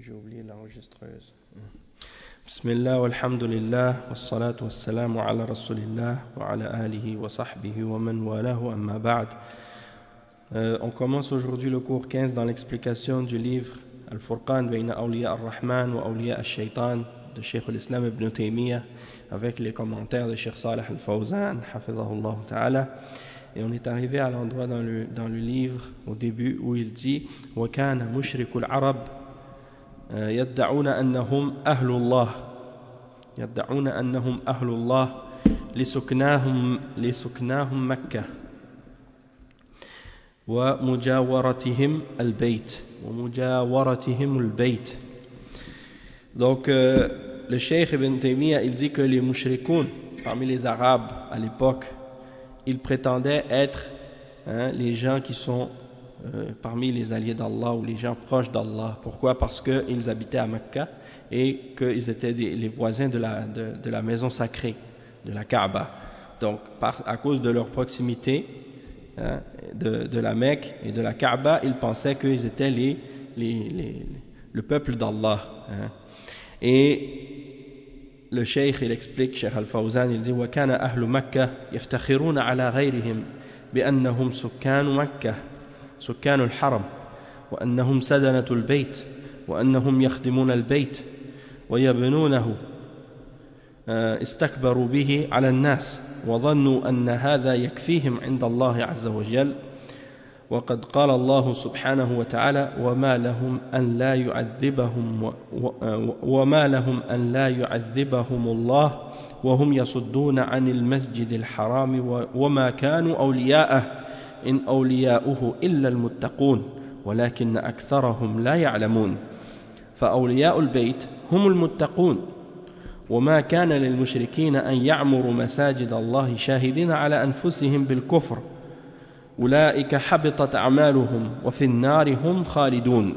J'ai oublié l'enregistreuse. Bismillah, walhamdulillah, wassalatu wassalamu ala rasulillah, wa ala alihi wa sahbihi wa man walahu amma ba'd. On commence aujourd'hui le cours 15 dans l'explication du livre Al-Furqan bayna awliya ar-Rahman wa awliya al-Shaytan de Cheikh al-Islam ibn Taymiyyah avec les commentaires de Cheikh Salih al-Fawzan, hafidhahullah ta'ala. Et on est arrivé à l'endroit dans le livre au début où il dit wa kana mushrikul arab يدعون أنهم أهل الله لسكناهم مكة ومجاورتهم البيت. Donc le Cheikh Ibn Taymiyyah il dit que les mushrikoun parmi les Arabes à l'époque ils prétendaient être les gens qui sont parmi les alliés d'Allah ou les gens proches d'Allah. Pourquoi? Parce qu'ils habitaient à Mecca et qu'ils étaient les voisins de la maison sacrée, de la Kaaba. Donc, à cause de leur proximité de la Mecque et de la Kaaba, ils pensaient qu'ils étaient le peuple d'Allah. Et le Cheikh, il explique, Cheikh Al-Fawzan, il dit وَكَانَ أَهْلُ مَكَّةِ يَفْتَخِرُونَ عَلَى غَيْرِهِمْ بِأَنَّهُمْ سكان الحرم وأنهم سدنة البيت وأنهم يخدمون البيت ويبنونه استكبروا به على الناس وظنوا أن هذا يكفيهم عند الله عز وجل وقد قال الله سبحانه وتعالى وما لهم أن لا يعذبهم الله وهم يصدون عن المسجد الحرام وما كانوا أولياءه إن أولياؤه إلا المتقون ولكن أكثرهم لا يعلمون فأولياء البيت هم المتقون وما كان للمشركين أن يعمروا مساجد الله شاهدين على أنفسهم بالكفر أولئك حبطت أعمالهم وفي النار هم خالدون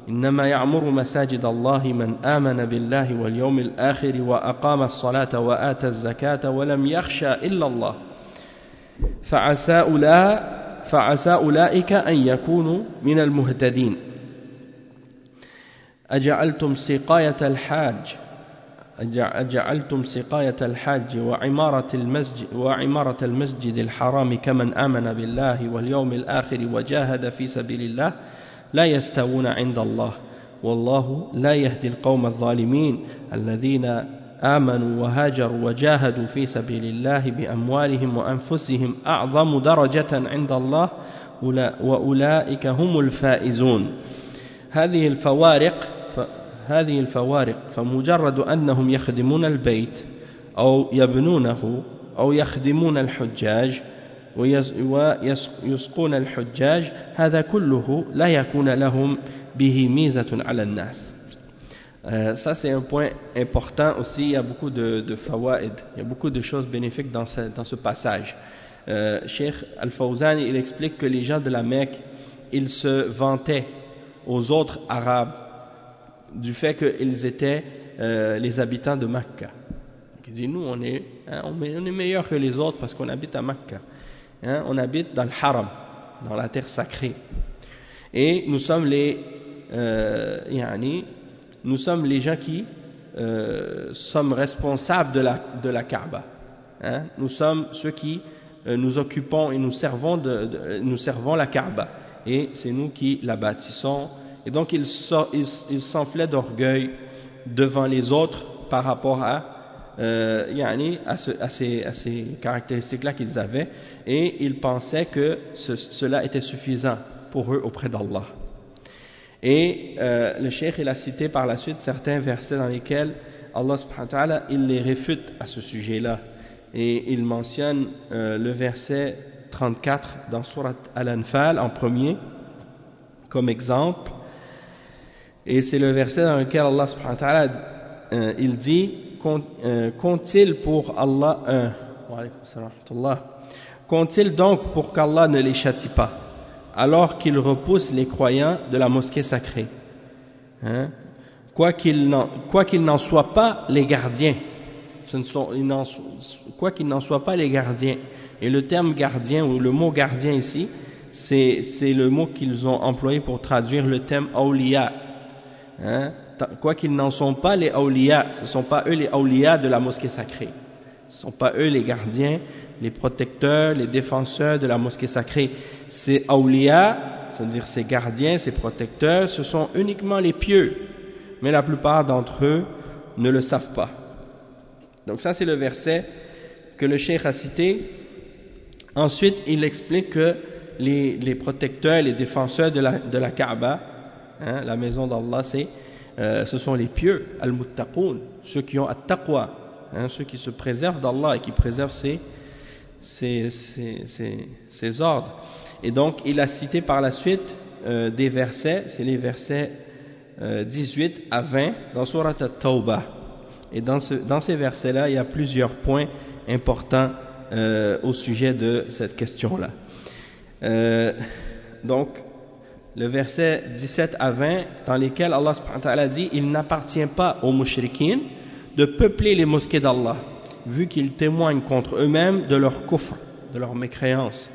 إنما يعمر مساجد الله من آمن بالله واليوم الآخر وأقام الصلاة وآتى الزكاة ولم يخشى إلا الله فعسى أولئك أن يكونوا من المهتدين أجعلتم سقاية الحاج وعمارة المسجد الحرام كمن آمن بالله واليوم الآخر وجاهد في سبيل الله لا يستوون عند الله والله لا يهدي القوم الظالمين الذين آمنوا وهاجروا وجاهدوا في سبيل الله بأموالهم وأنفسهم أعظم درجة عند الله وأولئك هم الفائزون. هذه الفوارق فمجرد أنهم يخدمون البيت أو يبنونه أو يخدمون الحجاج ويسقون الحجاج هذا كله لا يكون لهم به ميزة على الناس. Ça c'est un point important aussi, il y a beaucoup de fawaid, il y a beaucoup de choses bénéfiques dans ce passage. Cheikh Al-Fawzan il explique que les gens de la Mecque ils se vantaient aux autres Arabes du fait qu'ils étaient les habitants de Mecca. Il dit nous on est meilleurs que les autres parce qu'on habite à Mecca, on habite dans le haram, dans la terre sacrée, et nous sommes nous sommes les gens qui sommes responsables de la Kaaba. Nous sommes ceux qui nous occupons et nous servons la Kaaba. Et c'est nous qui la bâtissons. Et donc ils s'enflaient d'orgueil devant les autres par rapport à ces caractéristiques-là qu'ils avaient. Et ils pensaient que cela était suffisant pour eux auprès d'Allah. Et le cheikh il a cité par la suite certains versets dans lesquels Allah subhanahu wa ta'ala il les réfute à ce sujet-là. Et il mentionne le verset 34 dans Surat Al-Anfal en premier comme exemple. Et c'est le verset dans lequel Allah subhanahu wa ta'ala il dit qu'ont-ils pour Allah qu'ont-ils donc pour qu'Allah ne les châtie pas alors qu'ils repoussent les croyants de la mosquée sacrée, quoi qu'ils n'en soient pas les gardiens, quoi qu'ils n'en soient pas les gardiens. Et le terme gardien ou le mot gardien ici, c'est le mot qu'ils ont employé pour traduire le terme awliya, quoi qu'ils n'en sont pas les awliya, ce ne sont pas eux les awliya de la mosquée sacrée. Ce ne sont pas eux les gardiens, les protecteurs, les défenseurs de la mosquée sacrée. Ces awliya, c'est-à-dire ces gardiens, ces protecteurs, ce sont uniquement les pieux. Mais la plupart d'entre eux ne le savent pas. Donc ça, c'est le verset que le cheikh a cité. Ensuite, il explique que les protecteurs, les défenseurs de la Kaaba, hein, la maison d'Allah, ce sont les pieux, al-muttaqoun, ceux qui ont at-taqwa, hein, ceux qui se préservent d'Allah et qui préservent ses ordres. Et donc, il a cité par la suite des versets, c'est les versets 18 à 20 dans Surat At-Tawbah. Et dans ces versets-là, il y a plusieurs points importants au sujet de cette question-là. Donc, le verset 17 à 20, dans lesquels Allah subhanahu wa ta'ala dit « Il n'appartient pas aux mushrikines de peupler les mosquées d'Allah, vu qu'ils témoignent contre eux-mêmes de leur kufr, de leur mécréance.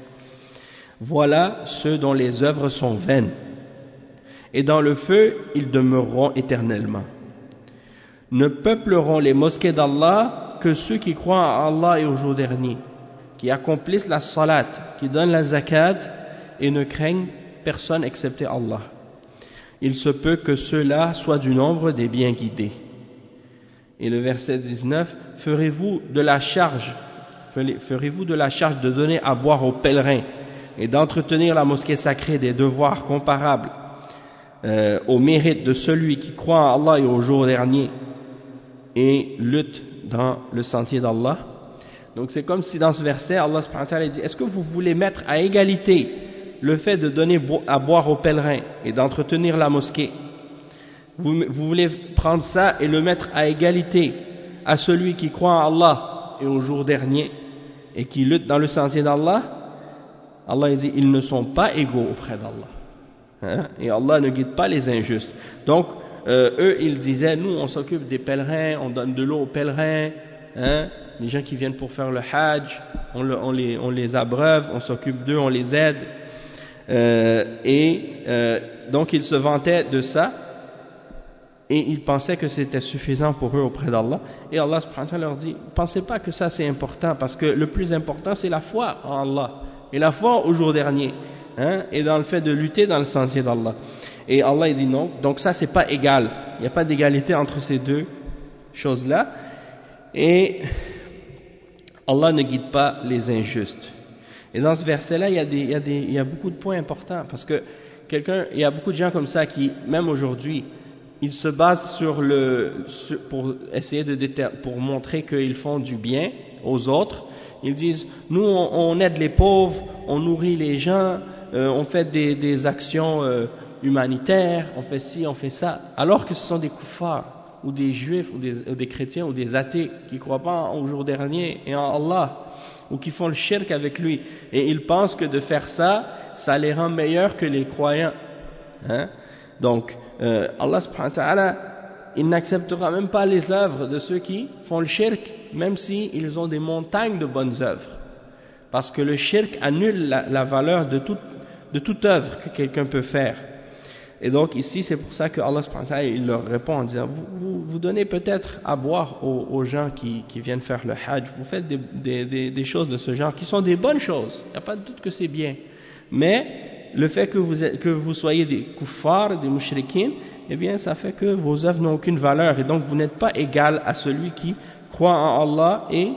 Voilà ceux dont les œuvres sont vaines, et dans le feu, ils demeureront éternellement. Ne peupleront les mosquées d'Allah que ceux qui croient en Allah et au jour dernier, qui accomplissent la salat, qui donnent la zakat et ne craignent personne excepté Allah. Il se peut que ceux-là soient du nombre des bien guidés. » Et le verset 19, ferez-vous de la charge de donner à boire aux pèlerins et d'entretenir la mosquée sacrée des devoirs comparables au mérite de celui qui croit en Allah et au jour dernier et lutte dans le sentier d'Allah. Donc c'est comme si dans ce verset, Allah subhanahu wa ta'ala dit, est-ce que vous voulez mettre à égalité le fait de donner à boire aux pèlerins et d'entretenir la mosquée? Vous voulez prendre ça et le mettre à égalité à celui qui croit en Allah et au jour dernier et qui lutte dans le sentier d'Allah? Allah dit, ils ne sont pas égaux auprès d'Allah. Hein? Et Allah ne guide pas les injustes. Donc, eux, ils disaient, nous, on s'occupe des pèlerins, on donne de l'eau aux pèlerins, hein? Les gens qui viennent pour faire le hajj, on les abreuve, on s'occupe d'eux, on les aide. Donc, ils se vantaient de ça et ils pensaient que c'était suffisant pour eux auprès d'Allah. Et Allah subhanahu wa ta'ala leur dit, pensez pas que ça c'est important, parce que le plus important c'est la foi en Allah et la foi au jour dernier, hein, et dans le fait de lutter dans le sentier d'Allah. Et Allah il dit non, donc ça c'est pas égal, il n'y a pas d'égalité entre ces deux choses-là, et Allah ne guide pas les injustes. Et dans ce verset-là, il y a beaucoup de points importants, parce que il y a beaucoup de gens comme ça qui, même aujourd'hui, ils se basent pour essayer pour montrer qu'ils font du bien aux autres. Ils disent, nous on aide les pauvres, on nourrit les gens, on fait des actions humanitaires, on fait ci, on fait ça, alors que ce sont des kuffars, ou des juifs, ou des chrétiens, ou des athées qui ne croient pas au jour dernier et en Allah, ou qui font le shirk avec lui, et ils pensent que de faire ça, ça les rend meilleurs que les croyants, hein? Donc Allah subhanahu wa ta'ala, il n'acceptera même pas les œuvres de ceux qui font le shirk, même s'ils ont des montagnes de bonnes œuvres, parce que le shirk annule la valeur de toute œuvre que quelqu'un peut faire. Et donc ici, c'est pour ça que Allah subhanahu wa ta'ala, il leur répond en disant, vous donnez peut-être à boire aux gens qui viennent faire le hajj, vous faites des choses de ce genre qui sont des bonnes choses, il n'y a pas de doute que c'est bien, mais le fait que vous soyez des kuffars, des mushrikines, eh bien ça fait que vos œuvres n'ont aucune valeur, et donc vous n'êtes pas égal à celui qui croit en Allah et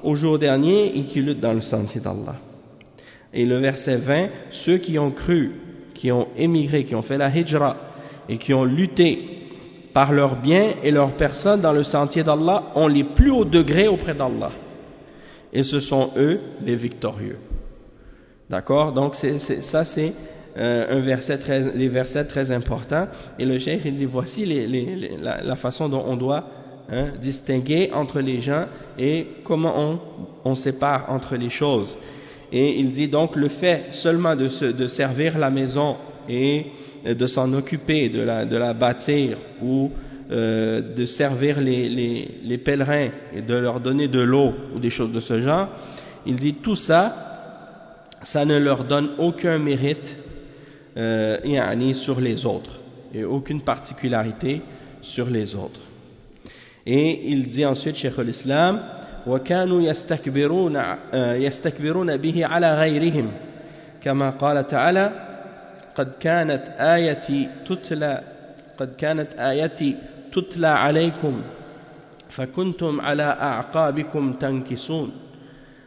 au jour dernier et qui lutte dans le sentier d'Allah. Et le verset 20, ceux qui ont cru, qui ont émigré, qui ont fait la hijra et qui ont lutté par leurs biens et leurs personnes dans le sentier d'Allah ont les plus hauts degrés auprès d'Allah, et ce sont eux les victorieux. D'accord? Donc c'est un verset les versets très importants, et le cheikh il dit, voici la façon dont on doit distinguer entre les gens et comment on sépare entre les choses. Et il dit donc, le fait seulement de servir la maison et de s'en occuper, de la bâtir, ou de servir les pèlerins et de leur donner de l'eau ou des choses de ce genre, il dit tout ça, ça ne leur donne aucun mérite sur les autres, et aucune particularité sur les autres. Et il dit ensuite, Cheikh al-Islam, وَكَانُوا يَسْتَكْبِرُونَ بِهِ عَلَى غَيْرِهِمْ كما قال تعالى قد كانت آيتي تتلى عليكم فكنتم على أعقابكم تنكصون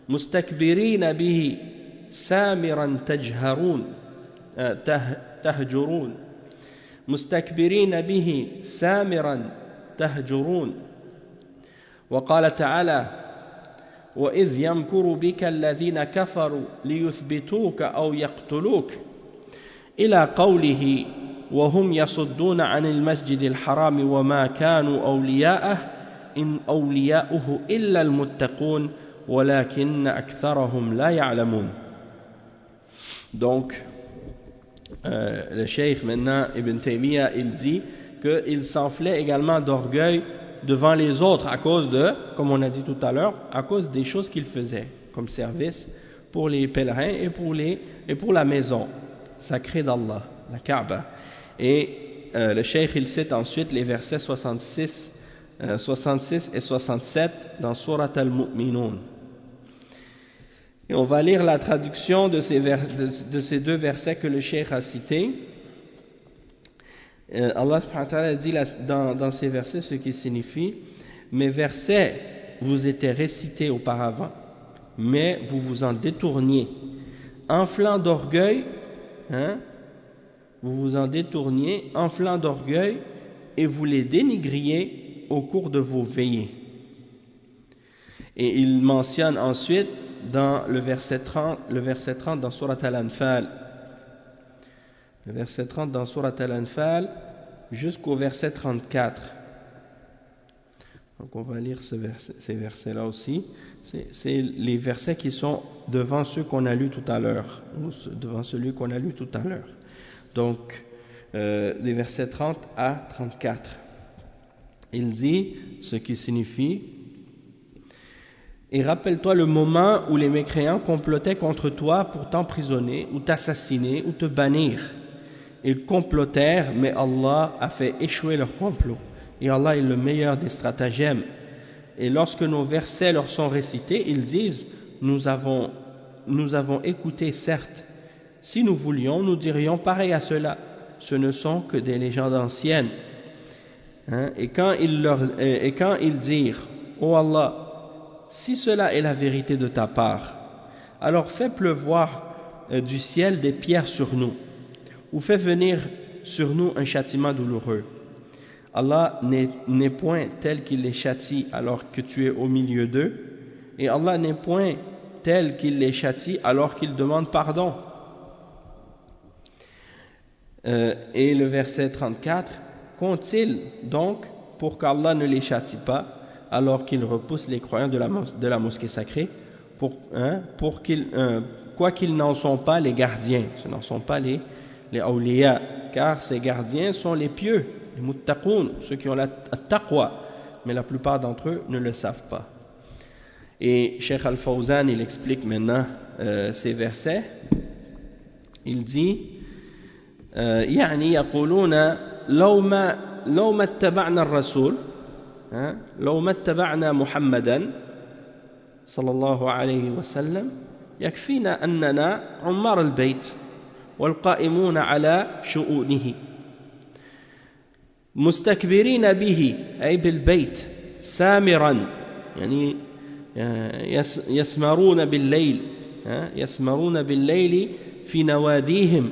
مستكبرين به سامرا تهجرون مستكبرين به سامرا تهجرون وقال تعالى وإذ يمكر بك الذين كفروا ليثبتوك أو يقتلوك إلى قوله وهم يصدون عن المسجد الحرام وما كانوا أولياءه إن أولياؤه إلا المتقون ولكن أكثرهم لا يعلمون. Donc le cheikh maintenant Ibn Taymiyyah il dit qu'il s'enflait également d'orgueil devant les autres à cause de, comme on a dit tout à l'heure, à cause des choses qu'il faisait comme service pour les pèlerins et pour la maison sacrée d'Allah, la Kaaba. Et le cheikh il cite ensuite les versets 66 et 67 dans Surat al-Mu'minun. Et on va lire la traduction de ces deux versets que le cheikh a cités. Allah subhanahu wa ta'ala dit dans ces versets ce qui signifie: mes versets vous étaient récités auparavant, mais vous vous en détourniez, enflant d'orgueil, vous vous en détourniez, enflant d'orgueil, et vous les dénigriez au cours de vos veillées. Et il mentionne ensuite dans le verset 30 dans Surat Al-Anfal, le verset 30 dans Surat Al-Anfal jusqu'au verset 34. Donc on va lire ces versets-là aussi. C'est les versets qui sont devant ceux qu'on a lus tout à l'heure, ou devant celui qu'on a lu tout à l'heure. Donc, les versets 30 à 34. Il dit ce qui signifie: et rappelle-toi le moment où les mécréants complotaient contre toi pour t'emprisonner, ou t'assassiner, ou te bannir. Ils complotèrent, mais Allah a fait échouer leur complot. Et Allah est le meilleur des stratagèmes. Et lorsque nos versets leur sont récités, ils disent: nous avons écouté, certes. Si nous voulions, nous dirions pareil à cela. Ce ne sont que des légendes anciennes. Et quand ils dirent: ô Allah, si cela est la vérité de ta part, alors fais pleuvoir du ciel des pierres sur nous, ou fais venir sur nous un châtiment douloureux. Allah n'est point tel qu'il les châtie alors que tu es au milieu d'eux, et Allah n'est point tel qu'il les châtie alors qu'ils demandent pardon. Et le verset 34, qu'ont-ils donc pour qu'Allah ne les châtie pas alors qu'ils repoussent les croyants de la mosquée sacrée, quoiqu'ils n'en sont pas les gardiens, ce n'en sont pas les awliya, car ces gardiens sont les pieux, les muttaqoun, ceux qui ont la taqwa, mais la plupart d'entre eux ne le savent pas. Et Cheikh Al-Fawzan, il explique maintenant ces versets. Il dit: يعني يقولون لو ما اتبعنا الرسول لو ما اتبعنا محمدا صلى الله عليه وسلم يكفينا أننا عمار البيت والقائمون على شؤونه مستكبرين به أي بالبيت سامرا يعني يسمرون بالليل في نواديهم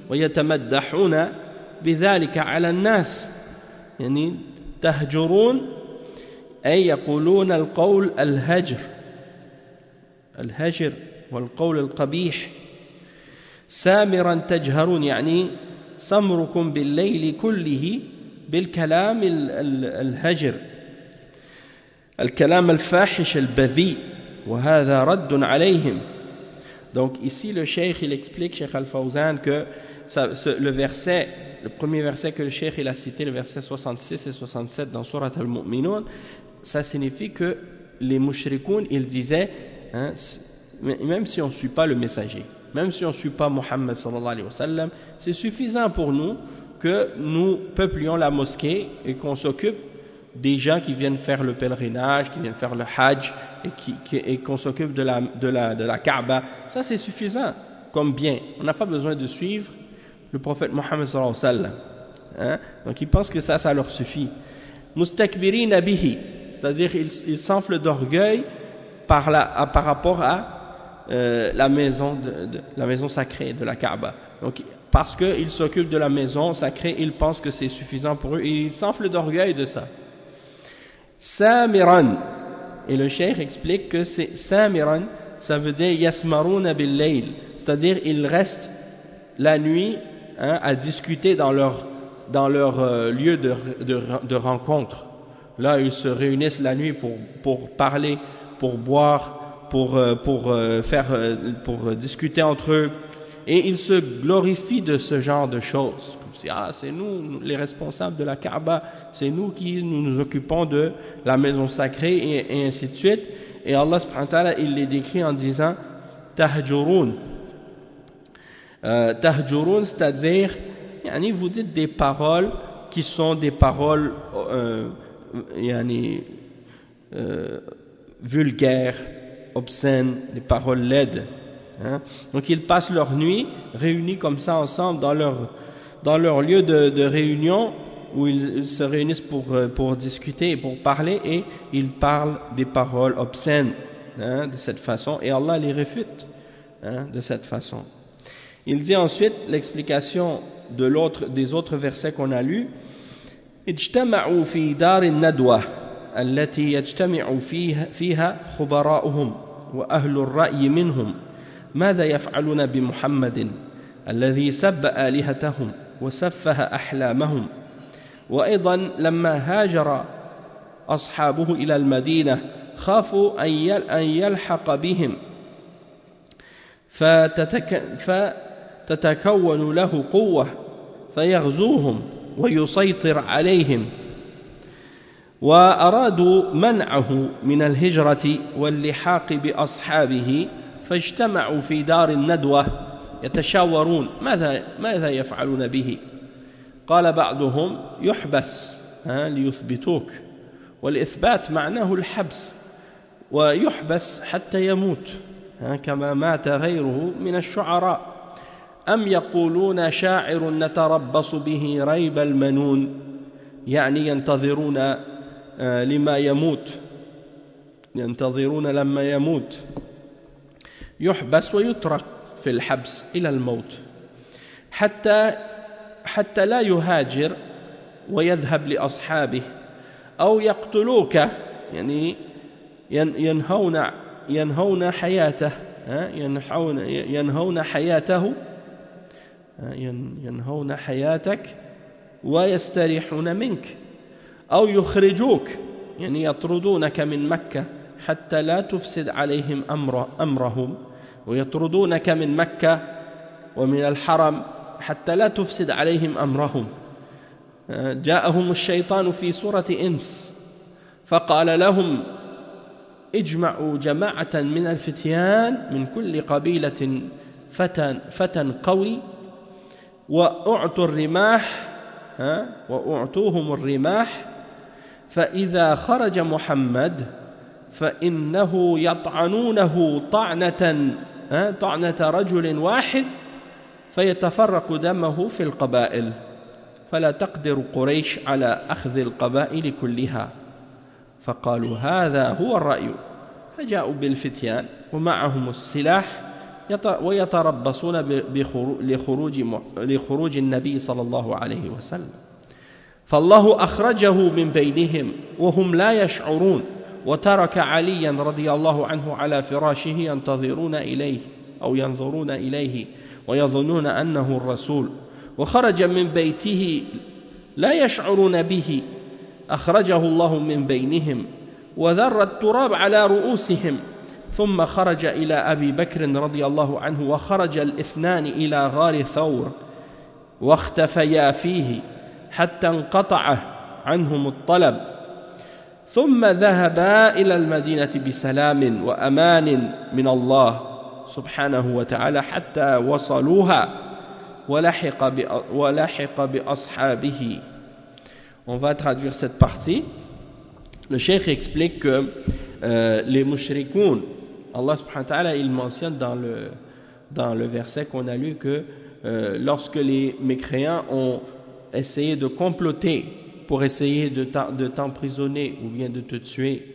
ويتمدحون بذلك على الناس يعني تهجرون أي يقولون القول الهجر والقول القبيح سامرا تجهرون يعني سمركم بالليل كله بالكلام الهجر الكلام الفاحش البذيء وهذا رد عليهم. Donc ici le cheikh il explique, Cheikh Al-Fawzan, que le premier verset que le cheikh il a cité, le verset 66 et 67 dans Surat Al-Mu'minun, ça signifie que les mushrikoun ils disaient même si on ne suit pas le messager, même si on ne suit pas Muhammad sallallahu alayhi wa sallam, c'est suffisant pour nous que nous peuplions la mosquée et qu'on s'occupe des gens qui viennent faire le pèlerinage, qui viennent faire le hajj et qu'on s'occupe de la Kaaba. Ça c'est suffisant comme bien. On n'a pas besoin de suivre le prophète Mohammed sallallahu alayhi wa sallam. Hein? Donc ils pensent que ça leur suffit. Mustakbirina bihi, c'est-à-dire ils s'enflent d'orgueil par rapport à la maison sacrée de la Kaaba. Donc parce qu'ils s'occupent de la maison sacrée, ils pensent que c'est suffisant pour eux et ils s'enflent d'orgueil de ça. Samiran, et le cheikh explique que c'est Samiran, ça veut dire yasmaruna bil layl, c'est-à-dire ils restent la nuit à discuter dans leur lieu de rencontre. Là ils se réunissent la nuit pour parler, pour boire, pour discuter entre eux, et ils se glorifient de ce genre de choses. Comme si c'est nous les responsables de la Kaaba, c'est nous qui nous occupons de la maison sacrée et ainsi de suite. Et Allah subhanahu wa ta'ala il les décrit en disant tahjurun. Tahjurun, c'est-à-dire vous dites des paroles qui sont des paroles vulgaires, obscènes, des paroles laides. Donc ils passent leur nuit réunis comme ça ensemble dans leur lieu de réunion où ils se réunissent pour discuter et pour parler, et ils parlent des paroles obscènes de cette façon, et Allah les réfute de cette façon. Il dit ensuite l'explication des autres versets qu'on a lus. اجتمعوا في دار الندوة التي يجتمع فيها خبراؤهم وأهل الرأي منهم ماذا يفعلون بمحمد الذي سب آلهتهم وسفه أحلامهم. وأيضا لما هاجر أصحابه إلى المدينة خافوا أن يلحق بهم فتتكون له قوة فيغزوهم ويسيطر عليهم، وأرادوا منعه من الهجرة واللحاق بأصحابه فاجتمعوا في دار الندوة يتشاورون ماذا يفعلون به. قال بعضهم يحبس ليثبتوك، والإثبات معناه الحبس، ويحبس حتى يموت كما مات غيره من الشعراء. أم يقولون شاعر نتربص به ريب المنون، يعني ينتظرون لما يموت، ينتظرون لما يموت. يحبس ويترك في الحبس إلى الموت حتى لا يهاجر ويذهب لأصحابه، أو يقتلوك، يعني ينهون حياته، ينهون حياتك ويستريحون منك، أو يخرجوك، يعني يطردونك من مكة حتى لا تفسد عليهم أمرهم، ويطردونك من مكة ومن الحرم حتى لا تفسد عليهم أمرهم. جاءهم الشيطان في صورة إنس فقال لهم اجمعوا جماعة من الفتيان من كل قبيلة فتى قوي وأعطوهم الرماح، فإذا خرج محمد فإنه يطعنونه طعنة رجل واحد فيتفرق دمه في القبائل، فلا تقدر قريش على أخذ القبائل كلها. فقالوا هذا هو الرأي، فجاءوا بالفتيان ومعهم السلاح ويتربصون لخروج النبي صلى الله عليه وسلم، فالله أخرجه من بينهم وهم لا يشعرون، وترك عليا رضي الله عنه على فراشه ينتظرون إليه أو ينظرون إليه ويظنون أنه الرسول، وخرج من بيته لا يشعرون به، أخرجه الله من بينهم وذر التراب على رؤوسهم، ثم خرج إلى أبي بكر رضي الله عنه، وخرج الاثنان إلى غار ثور واختفيا فيه حتى انقطع عنهم الطلب، ثم ذهبا إلى المدينة بسلام وأمان من الله سبحانه وتعالى حتى وصلوها، وَلَحِقَ بِأَصْحَابِهِ. On va traduire cette partie. Le cheikh explique que les mushrikoun, Allah subhanahu wa ta'ala, il mentionne dans le verset qu'on a lu que lorsque les mécréants ont essayé de comploter pour essayer de t'emprisonner ou bien de te tuer.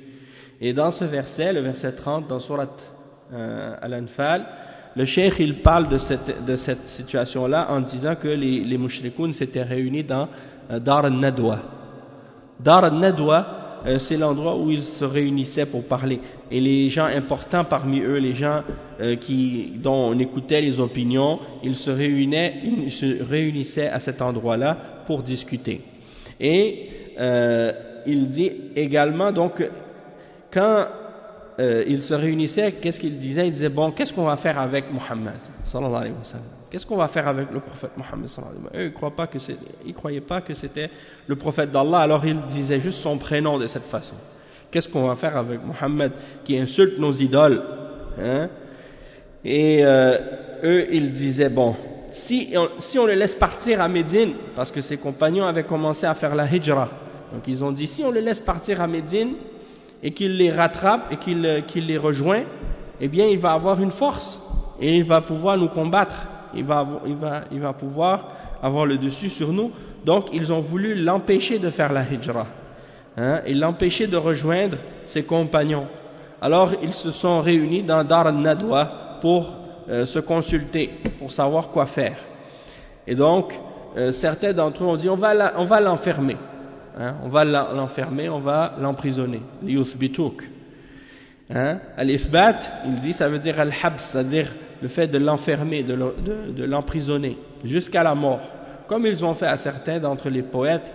Et dans ce verset, le verset 30, dans Surat Al-Anfal, le cheikh il parle de cette situation-là en disant que les mushrikoun s'étaient réunis dans Dar al-Nadwa. Dar al-Nadwa, c'est l'endroit où ils se réunissaient pour parler. Et les gens importants parmi eux, les gens dont on écoutait les opinions, ils se réunissaient à cet endroit-là pour discuter. Et il dit également, donc, quand ils se réunissaient, qu'est-ce qu'ils disaient? Ils disaient, bon, qu'est-ce qu'on va faire avec Muhammad sallallahu alayhi wa sallam? Qu'est-ce qu'on va faire avec le prophète Muhammad sallallahu alayhi wa sallam? Eux, ils ne croyaient pas que c'était le prophète d'Allah, alors ils disaient juste son prénom de cette façon. Qu'est-ce qu'on va faire avec Muhammad qui insulte nos idoles, hein? Et eux, ils disaient, bon, si on le laisse partir à Médine, parce que ses compagnons avaient commencé à faire la hijra, donc ils ont dit, si on le laisse partir à Médine et qu'il les rattrape et qu'il les rejoint, eh bien il va avoir une force et il va pouvoir nous combattre, il va pouvoir avoir le dessus sur nous. Donc ils ont voulu l'empêcher de faire la hijra, hein, et l'empêcher de rejoindre ses compagnons. Alors ils se sont réunis dans Dar al-Nadwa pour se consulter, pour savoir quoi faire. Et donc certains d'entre eux ont dit, on va l'enfermer, hein, on va l'enfermer, on va l'emprisonner. Liyuthbitouk, hein, al-ithbat, il dit, ça veut dire al-habs, c'est-à-dire le fait de l'enfermer, de l'emprisonner jusqu'à la mort, comme ils ont fait à certains d'entre les poètes,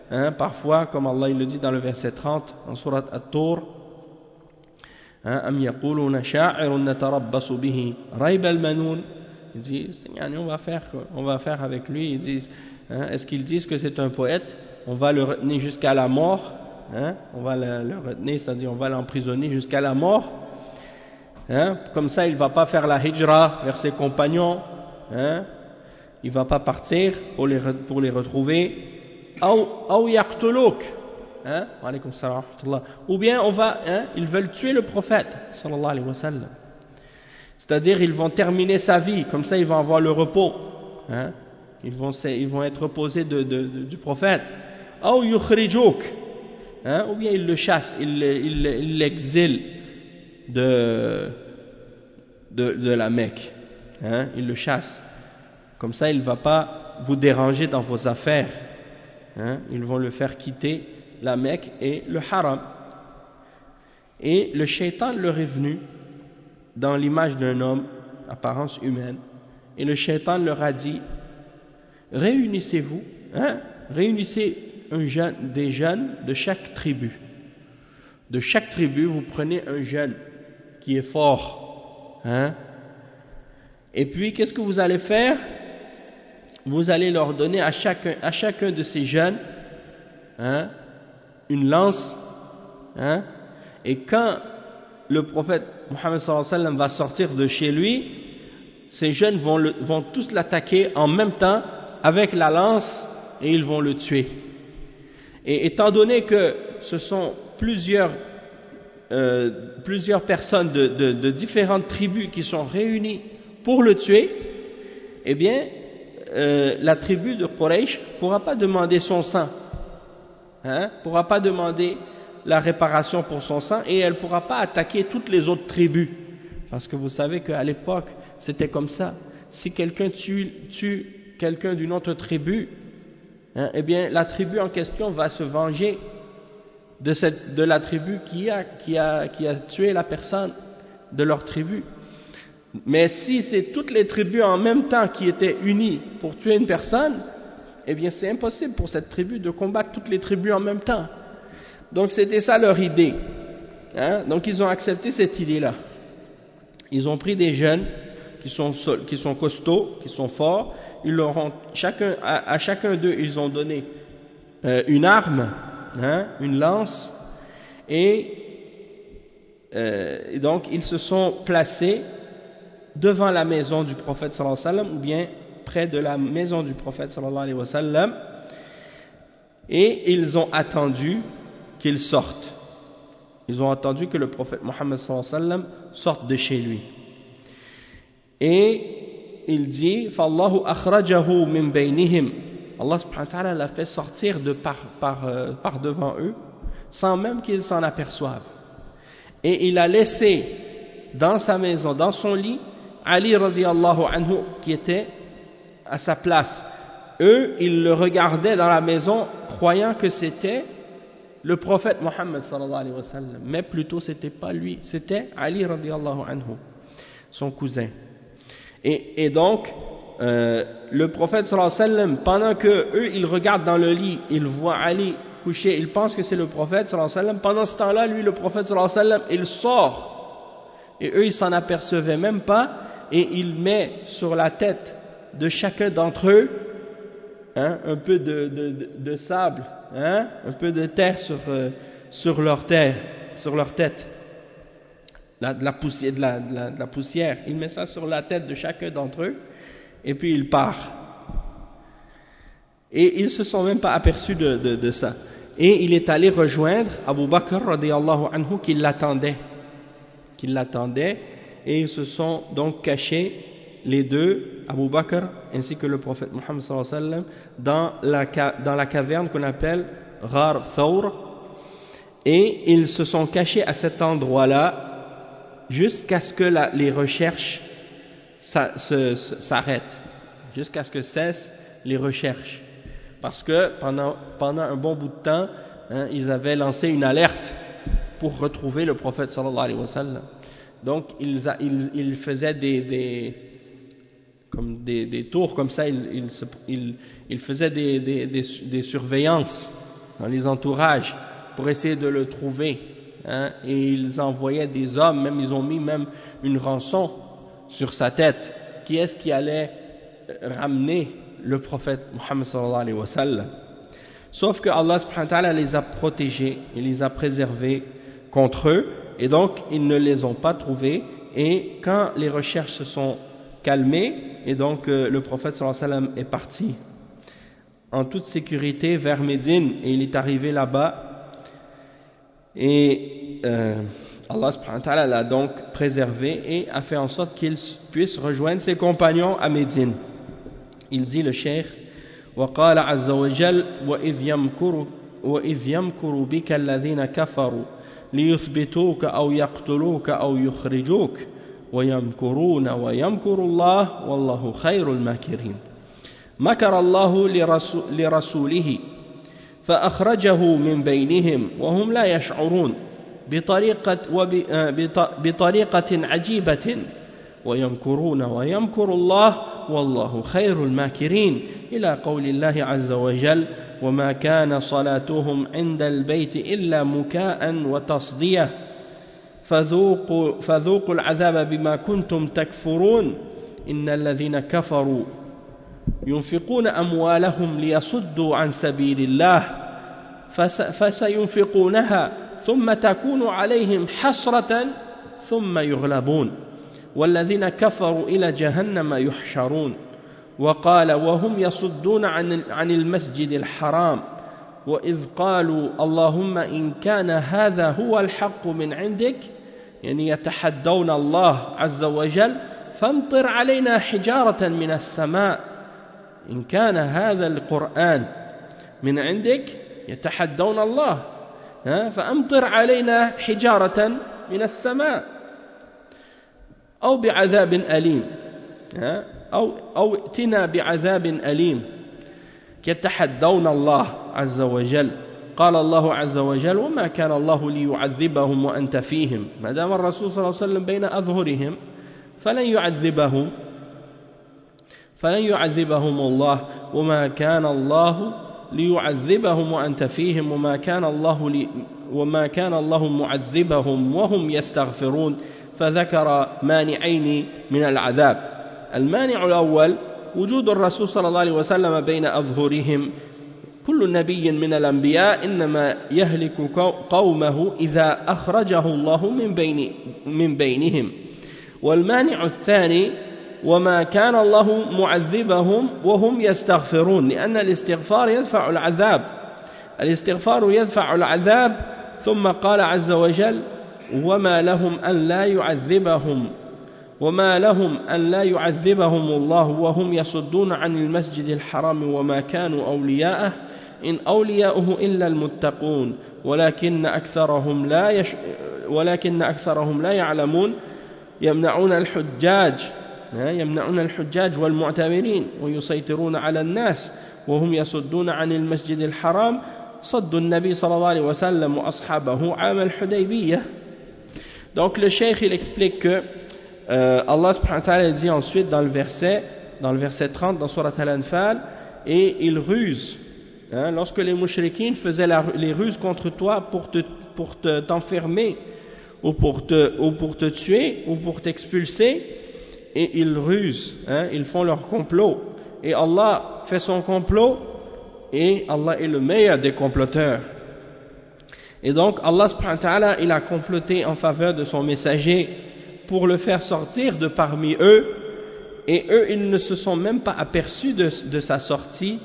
hein, parfois, comme Allah il le dit dans le verset 30 en surat At-Tur, Am yaquluna sha'irun natarabbasu bihi rayb al-manun. Ils disent, on va faire avec lui. Ils disent, hein, est-ce qu'ils disent que c'est un poète? On va le retenir jusqu'à la mort, hein, on va le retenir, c'est-à-dire on va l'emprisonner jusqu'à la mort, hein, comme ça il ne va pas faire la hijra vers ses compagnons, hein, il ne va pas partir pour les retrouver. Aw yaqtuluk, hein, wa alaykum salam wa rahmatullah. Ou bien ils veulent tuer le prophète sallallahu alayhi wa sallam, c'est-à-dire ils vont terminer sa vie, comme ça ils vont avoir le repos, hein, ils vont être reposés du prophète. Aw yukhrijuk, hein, ou bien ils le chassent, ils l'exilent de la Mecque, hein, ils le chassent, comme ça il ne va pas vous déranger dans vos affaires, hein, ils vont le faire quitter la Mecque et le haram. Et le shaitan leur est venu dans l'image d'un homme, apparence humaine, et le shaitan leur a dit, réunissez-vous, hein, réunissez des jeunes de chaque tribu. De chaque tribu, vous prenez un jeune qui est fort, hein, et puis qu'est-ce que vous allez faire? Vous allez leur donner à chacun de ces jeunes, hein, une lance, hein, et quand le prophète Muhammad sallallahu alayhi wa sallam va sortir de chez lui, ces jeunes vont tous l'attaquer en même temps avec la lance et ils vont le tuer. Et étant donné que ce sont plusieurs personnes de différentes tribus qui sont réunies pour le tuer, eh bien la tribu de Quraysh ne pourra pas demander son sang, hein, pourra pas demander la réparation pour son sang, et elle ne pourra pas attaquer toutes les autres tribus, parce que vous savez qu'à l'époque c'était comme ça. Si quelqu'un tue quelqu'un d'une autre tribu, hein, eh bien la tribu en question va se venger de la tribu qui a tué la personne de leur tribu. Mais si c'est toutes les tribus en même temps qui étaient unies pour tuer une personne, eh bien c'est impossible pour cette tribu de combattre toutes les tribus en même temps. Donc c'était ça leur idée, hein? Donc ils ont accepté cette idée-là. Ils ont pris des jeunes qui sont costauds, qui sont forts. Ils leur ont à chacun d'eux ils ont donné une arme, hein, une lance, et donc ils se sont placés devant la maison du prophète sallallahu alayhi wa sallam, ou bien près de la maison du prophète sallallahu alayhi wa sallam et ils ont attendu qu'il sorte. Ils ont attendu que le prophète Mohammed sallallahu alayhi wa sallam sorte de chez lui. Et il dit فَاللَّهُ أَخْرَجَهُ مِنْ بَيْنِهِمْ. Allah subhanahu wa ta'ala l'a fait sortir par devant eux sans même qu'ils s'en aperçoivent. Et il a laissé dans sa maison, dans son lit, Ali radiyallahu anhu qui était à sa place. Eux, ils le regardaient dans la maison croyant que c'était le prophète Mohammed sallallahu alayhi wa sallam. Mais plutôt c'était pas lui, c'était Ali radiyallahu anhu, son cousin. Et donc, le prophète sallallahu alayhi wa sallam, pendant que eux ils regardent dans le lit, ils voient Ali couché, ils pensent que c'est le prophète sallallahu alayhi wa sallam. Pendant ce temps-là, lui, le prophète sallallahu alayhi wa sallam, il sort. Et eux, ils s'en apercevaient même pas. Et il met sur la tête de chacun d'entre eux un peu de sable, un peu de terre sur leur tête, de la poussière. Il met ça sur la tête de chacun d'entre eux et puis il part. Et ils se sont même pas aperçus de ça. Et il est allé rejoindre Abu Bakr radiyallahu anhu qui l'attendait. Et ils se sont donc cachés, les deux, Abu Bakr ainsi que le prophète Mohammed sallallahu alayhi wa sallam, dans la caverne qu'on appelle Ghar Thawr. Et ils se sont cachés à cet endroit-là jusqu'à ce que les recherches s'arrêtent, jusqu'à ce que cessent les recherches. Parce que pendant un bon bout de temps, ils avaient lancé une alerte pour retrouver le prophète sallallahu alayhi wa sallam. Donc, ils faisaient des tours comme ça, ils faisaient des surveillances dans les entourages pour essayer de le trouver. Et ils envoyaient des hommes, même ils ont mis même une rançon sur sa tête. Qui est-ce qui allait ramener le prophète Mohammed sallallahu alayhi wa sallam? Sauf que Allah subhanahu wa ta'ala les a protégés, il les a préservés contre eux. Et donc, ils ne les ont pas trouvés. Et quand les recherches se sont calmées, et donc le prophète sallallahu alayhi wa sallam est parti en toute sécurité vers Médine, et il est arrivé là-bas. Et Allah subhanahu wa ta'ala l'a donc préservé et a fait en sorte qu'il puisse rejoindre ses compagnons à Médine. Il dit le cheikh وقال عز وجل وإذ يمكر بك الذين كفروا ليثبتوك أو يقتلوك أو يخرجوك ويمكرون ويمكر الله والله خير الماكرين مكر الله لرسوله فأخرجه من بينهم وهم لا يشعرون بطريقة عجيبة ويمكرون ويمكر الله والله خير الماكرين إلى قول الله عز وجل وما كان صلاتهم عند البيت إلا مكاء وتصدية فذوقوا العذاب بما كنتم تكفرون إن الذين كفروا ينفقون أموالهم ليصدوا عن سبيل الله فسينفقونها ثم تكون عليهم حسرة ثم يغلبون والذين كفروا إلى جهنم يحشرون وقال وهم يصدون عن المسجد الحرام وإذ قالوا اللهم إن كان هذا هو الحق من عندك يعني يتحدون الله عز وجل فامطر علينا حجارة من السماء إن كان هذا القرآن من عندك يتحدون الله فأمطر علينا حجارة من السماء أو بعذاب أليم أو ائتنا بعذاب أليم يتحدون الله عز وجل قال الله عز وجل وما كان الله ليعذبهم وأنت فيهم ما دام الرسول صلى الله عليه وسلم بين أظهرهم فلن يعذبهم الله وما كان الله ليعذبهم وأنت فيهم وما كان الله معذبهم وهم يستغفرون فذكر مانعين من العذاب المانع الأول وجود الرسول صلى الله عليه وسلم بين أظهرهم كل نبي من الأنبياء إنما يهلك قومه إذا أخرجه الله من بينهم والمانع الثاني وما كان الله معذبهم وهم يستغفرون لأن الاستغفار يدفع العذاب الاستغفار يدفع العذاب ثم قال عز وجل وما لهم أن لا يعذبهم الله وهم يصدون عن المسجد الحرام وما كانوا أولياءه إن أولياؤه إلا المتقون ولكن أكثرهم لا يعلمون يمنعون الحجاج والمعتمرين ويسيطرون على الناس وهم يصدون عن المسجد الحرام صد النبي صلى الله عليه وسلم وأصحابه عام الحديبية. Donc le cheikh il explique que Allah subhanahu wa ta'ala dit ensuite dans le verset 30 dans Surat Al-Anfal, et ils rusent lorsque les mouchriquins faisaient les ruses contre toi pour t'enfermer ou pour te tuer ou pour t'expulser, et ils rusent, ils font leur complot, et Allah fait son complot, et Allah est le meilleur des comploteurs. Et donc Allah subhanahu wa ta'ala il a comploté en faveur de son messager pour le faire sortir de parmi eux, et eux ils ne se sont même pas aperçus de sa sortie,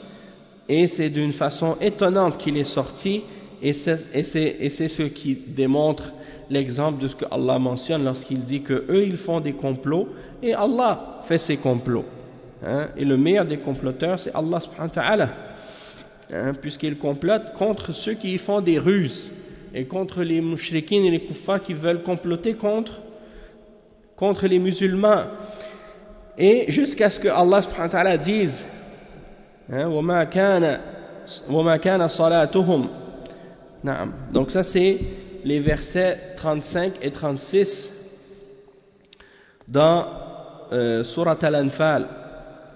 et c'est d'une façon étonnante qu'il est sorti, et c'est ce qui démontre l'exemple de ce que Allah mentionne lorsqu'il dit que eux ils font des complots et Allah fait ses complots, et le meilleur des comploteurs c'est Allah subhanahu wa ta'ala, puisqu'il complote contre ceux qui font des ruses et contre les mouchriquins et les kuffars qui veulent comploter contre les musulmans, et jusqu'à ce que Allah subhanahu wa ta'ala dise وَمَا كَانَ صَلَاتُهُمْ. Donc ça c'est les versets 35 et 36 dans Surat Al-Anfal.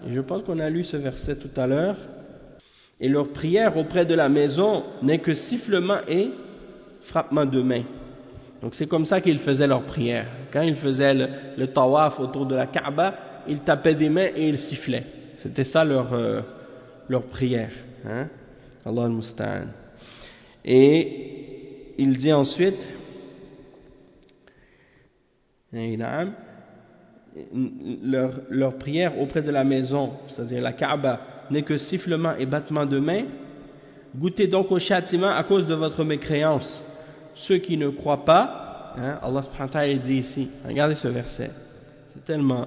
Et je pense qu'on a lu ce verset tout à l'heure. Et leur prière auprès de la maison n'est que sifflement et frappement de main. Donc c'est comme ça qu'ils faisaient leur prière. Quand ils faisaient le tawaf autour de la Kaaba, ils tapaient des mains et ils sifflaient. C'était ça leur prière. Allah al-Musta'an. Et il dit ensuite leur prière auprès de la maison, c'est-à-dire la Kaaba, n'est que sifflement et battement de main. Goûtez donc au châtiment à cause de votre mécréance. Ceux qui ne croient pas, Allah subhanahu wa ta'ala dit ici, regardez ce verset, c'est tellement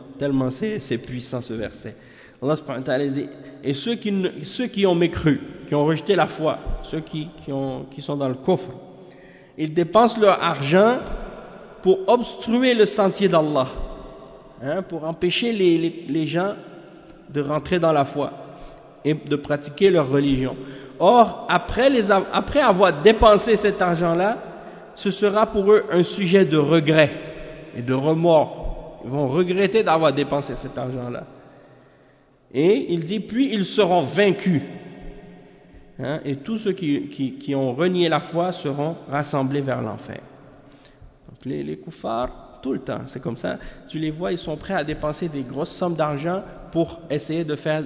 c'est puissant ce verset. Allah subhanahu wa ta'ala dit, et ceux qui ont mécru, qui ont rejeté la foi, ceux qui sont dans le kufr, ils dépensent leur argent pour obstruer le sentier d'Allah, pour empêcher les gens de rentrer dans la foi et de pratiquer leur religion. Or, après avoir dépensé cet argent-là, ce sera pour eux un sujet de regret et de remords. Ils vont regretter d'avoir dépensé cet argent-là. Et il dit, puis ils seront vaincus. Et tous ceux qui ont renié la foi seront rassemblés vers l'enfer. Donc les kuffars, tout le temps, c'est comme ça. Tu les vois, ils sont prêts à dépenser des grosses sommes d'argent pour essayer de faire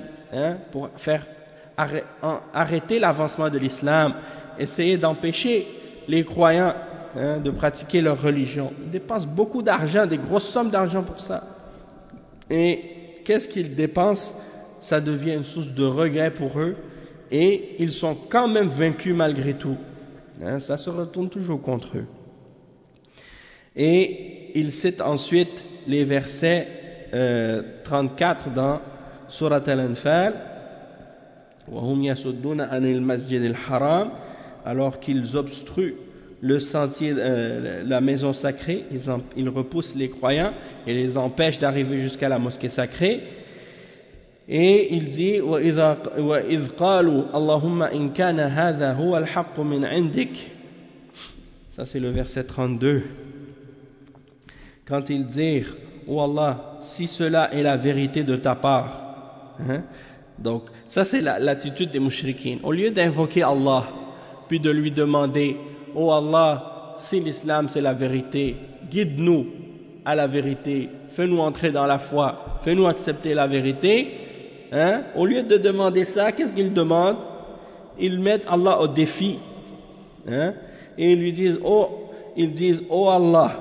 arrêter l'avancement de l'islam, essayer d'empêcher les croyants de pratiquer leur religion. Ils dépensent beaucoup d'argent, des grosses sommes d'argent pour ça. Et qu'est-ce qu'ils dépensent? Ça devient une source de regret pour eux, et ils sont quand même vaincus malgré tout. Ça se retourne toujours contre eux. Et il cite ensuite les versets 34 dans Surat Al-Anfal, وَهُمْ يَصُدُّونَ عَنِ الْمَسْجِدِ الْحَرَامِ, alors qu'ils obstruent le sentier, la maison sacrée, ils repoussent les croyants et les empêchent d'arriver jusqu'à la mosquée sacrée. Et il dit وَإِذْ قَالُوا اللَّهُمَّ إِنْ كَانَ هَذَا هُوَ الْحَقُّ مِنْ عِنْدِكَ. Ça c'est le verset 32. Quand ils dirent, oh Allah, si cela est la vérité de ta part. Donc ça c'est l'attitude des mouchriquins. Au lieu d'invoquer Allah, puis de lui demander, oh Allah, si l'islam c'est la vérité, guide-nous à la vérité, fais-nous entrer dans la foi, fais-nous accepter la vérité. Au lieu de demander ça, qu'est-ce qu'ils demandent? Ils mettent Allah au défi. Et ils disent, oh Allah,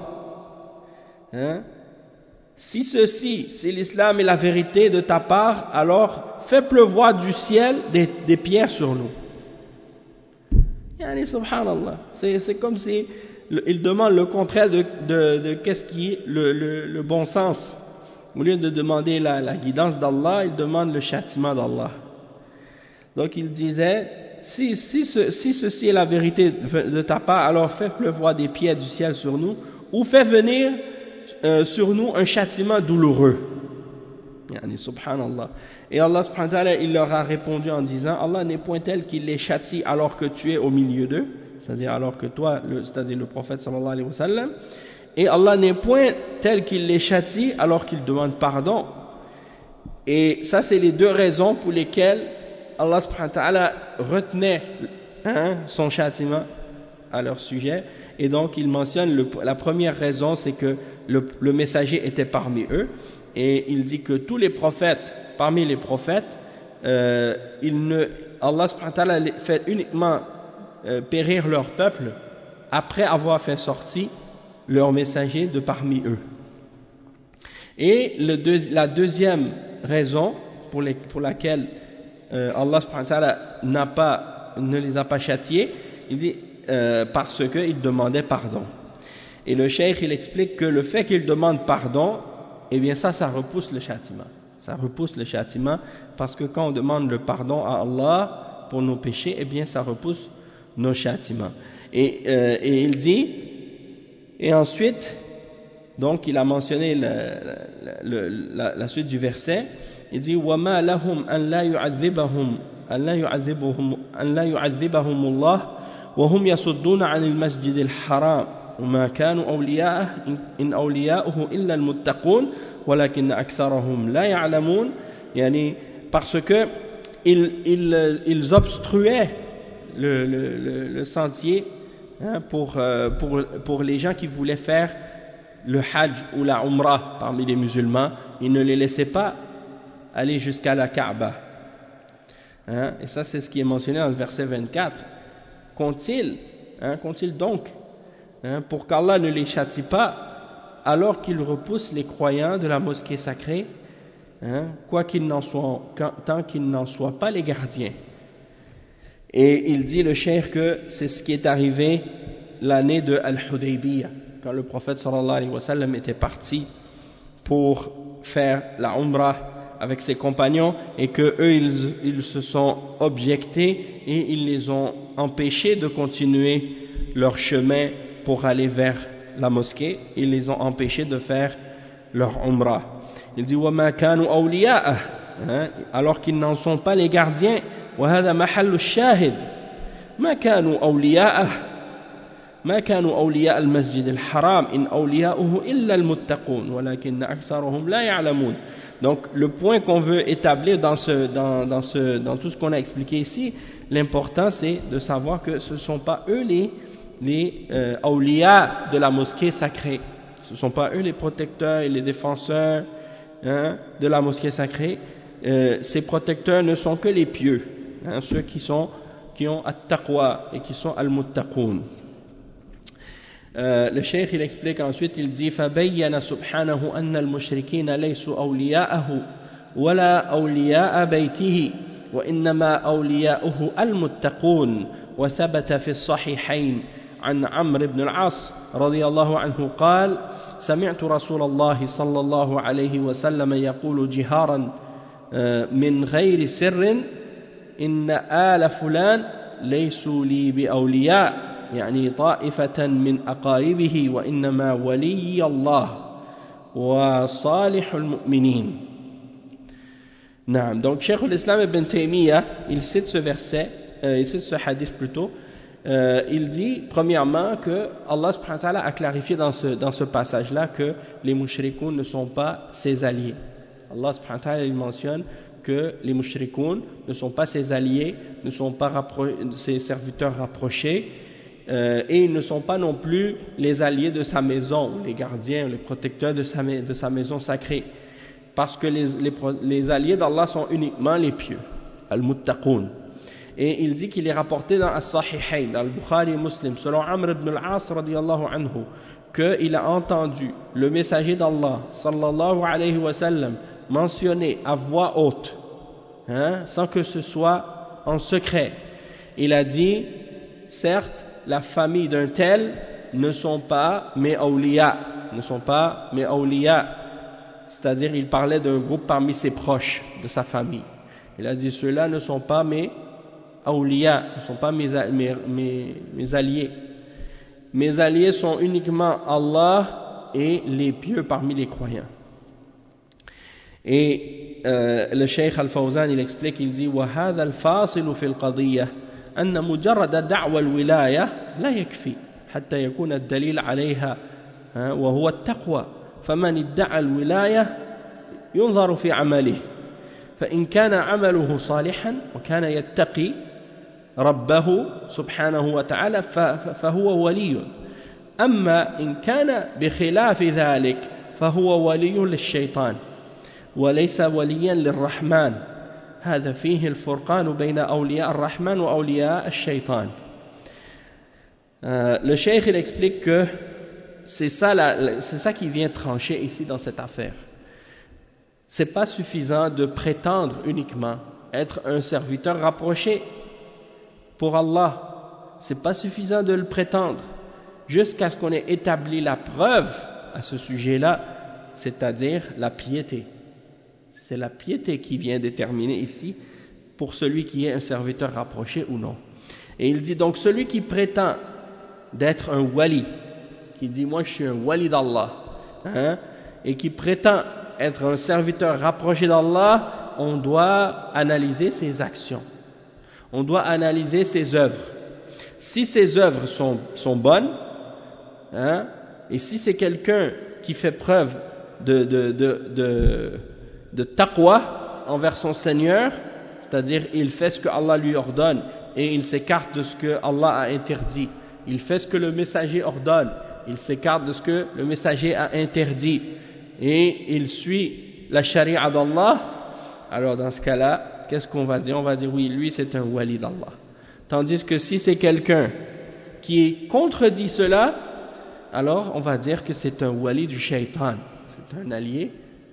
si ceci, c'est l'islam et la vérité de ta part, alors fais pleuvoir du ciel des pierres sur nous. Yani, subhanallah, c'est comme si il demande le contraire de qu'est-ce qui est le bon sens. Au lieu de demander la guidance d'Allah, il demande le châtiment d'Allah. Donc il disait, si ceci est la vérité de ta part, alors fais pleuvoir des pierres du ciel sur nous, ou fais venir sur nous un châtiment douloureux. Yani, subhanallah. Et Allah subhanahu wa ta'ala, il leur a répondu en disant, Allah n'est point tel qu'il les châtie alors que tu es au milieu d'eux, c'est-à-dire alors que toi, c'est-à-dire le prophète sallallahu alayhi wa sallam, et Allah n'est point tel qu'il les châtie alors qu'il demande pardon. Et ça, c'est les deux raisons pour lesquelles Allah subhanahu wa ta'ala retenait son châtiment à leur sujet. Et donc, il mentionne la première raison, c'est que le messager était parmi eux. Et il dit que tous les prophètes, parmi les prophètes, Allah subhanahu wa ta'ala fait uniquement périr leur peuple après avoir fait sortir leur messager de parmi eux. Et la deuxième raison pour laquelle Allah subhanahu wa ta'ala ne les a pas châtiés, il dit parce qu'ils demandaient pardon. Et le cheikh, il explique que le fait qu'ils demandent pardon, eh bien ça repousse le châtiment. Ça repousse le châtiment parce que quand on demande le pardon à Allah pour nos péchés, eh bien ça repousse nos châtiments. Et il dit, et ensuite, donc il a mentionné la suite du verset, il dit وَمَا لَهُمْ أَنْ لَا يُعَذِّبَهُمُ اللَّهُ وَهُمْ يَصُدُّونَ عَنِ الْمَسْجِدِ الْحَرَامِ وَمَا كَانُوا أَوْلِيَاءَهُ إِنْ أَوْلِيَاؤُهُ إِلَّا الْمُتَّقُونَ وَلَكِنَّ أَكْثَرَهُمْ لَا يَعْلَمُونَ. Yani, parce que ils obstruaient le sentier pour les gens qui voulaient faire le hajj ou la umrah parmi les musulmans. Ils ne les laissaient pas aller jusqu'à la Kaaba. Et ça, c'est ce qui est mentionné dans le verset 24. Qu'ont-ils donc pour qu'Allah ne les châtie pas alors qu'ils repoussent les croyants de la mosquée sacrée, tant qu'ils n'en soient pas les gardiens. Et il dit, le cheikh, que c'est ce qui est arrivé l'année de Al-Hudaybiyah, quand le prophète sallallahu alayhi wa sallam était parti pour faire la umrah avec ses compagnons, et que eux ils se sont objectés et ils les ont empêchés de continuer leur chemin pour aller vers la mosquée. Ils les ont empêchés de faire leur umrah. Il dit وَمَا كَانُوا أَوْلِيَاءَهُ, alors qu'ils n'en sont pas les gardiens. وَهَذَا مَحَلُّ الشَّاهِدِ مَا كَانُوا أَوْلِيَاءَهُ ما كانوا أولياء المسجد الحرام إن أولياؤه إلا المتقون ولكن أكثرهم لا يعلمون. Donc le point qu'on veut établir dans tout ce qu'on a expliqué ici, l'important c'est de savoir que ce ne sont pas eux les awliya de la mosquée sacrée. Ce ne sont pas eux les protecteurs et les défenseurs de la mosquée sacrée. Ces protecteurs ne sont que les pieux, ceux qui ont at-taqwa et qui sont al-muttaqoun. Le cheikh il explique ensuite, il dit فَبَيَّنَ سُبْحَانَهُ أَنَّ الْمُشْرِكِينَ لَيْسُوا أَوْلِيَاءَهُ وَلَا أَوْلِيَاءَ بَيْتِهِ وَإِنَّمَا أَوْلِيَاؤُهُ الْمُتَّقُونَ. وثبت في الصحيحين عن عمرو بن العاص رضي الله عنه قال سمعت رسول الله صلى الله عليه وسلم يقول جهارا من غير سر إن آل فلان ليسوا لي بأولياء يعني طائفة من أقاربه وإنما ولي الله وصالح المؤمنين. نعم. Donc Cheikh l'Islam Ibn Taymiyyah, il cite ce verset, il cite ce hadith plutôt. Il dit premièrement que Allah subhanahu wa ta'ala a clarifié dans ce passage-là que les mushrikoun ne sont pas ses alliés. Allah subhanahu wa ta'ala il mentionne que les mushrikoun ne sont pas ses alliés, ne sont pas ses serviteurs rapprochés. Et ils ne sont pas non plus les alliés de sa maison, les gardiens, les protecteurs de sa maison sacrée. Parce que les alliés d'Allah sont uniquement les pieux, al-muttaqoun. Et il dit qu'il est rapporté dans As-Sahihayn, dans le Bukhari et Muslim, selon Amr ibn al-As radiyallahu anhu, qu'il a entendu le messager d'Allah sallallahu alayhi wa sallam mentionner à voix haute, sans que ce soit en secret. Il a dit, certes, la famille d'un tel ne sont pas mes awliya, c'est-à-dire il parlait d'un groupe parmi ses proches de sa famille. Il a dit, ceux-là ne sont pas mes awliya, ne sont pas mes alliés. Mes alliés sont uniquement Allah et les pieux parmi les croyants. Et le Cheikh Al-Fawzan, il explique, il dit وَهَذَا الْفَاصِلُ فِي الْقَضِيَّةِ أَنَّ مُجَرَّدَ دَعْوَى الْوِلَايَةِ لَا يَكْفِي حتى يكون الدليل عليها وهو التقوى فمن ادعى الولاية ينظر في عمله فإن كان عمله صالحا وكان يتقي ربه سبحانه وتعالى فهو ولي أما إن كان بخلاف ذلك فهو ولي للشيطان وليس وليا للرحمن هذا فيه الفرقان بين أولياء الرحمن وأولياء الشيطان. Le cheikh il explique que c'est ça qui vient trancher ici dans cette affaire. C'est pas suffisant de prétendre uniquement être un serviteur rapproché pour Allah. C'est pas suffisant de le prétendre jusqu'à ce qu'on ait établi la preuve à ce sujet-là, c'est-à-dire la piété. C'est la piété qui vient déterminer ici pour celui qui est un serviteur rapproché ou non. Et il dit donc celui qui prétend d'être un wali, qui dit moi je suis un wali d'Allah, et qui prétend être un serviteur rapproché d'Allah, on doit analyser ses actions, on doit analyser ses œuvres. Si ses œuvres sont bonnes, et si c'est quelqu'un qui fait preuve de taqwa envers son Seigneur, c'est-à-dire il fait ce que Allah lui ordonne et il s'écarte de ce que Allah a interdit, il fait ce que le messager ordonne, il s'écarte de ce que le messager a interdit et il suit la charia d'Allah, alors dans ce cas-là, qu'est-ce qu'on va dire? On va dire oui, lui c'est un wali d'Allah. Tandis que si c'est quelqu'un qui contredit cela, alors on va dire que c'est un wali du shaitan, c'est un allié,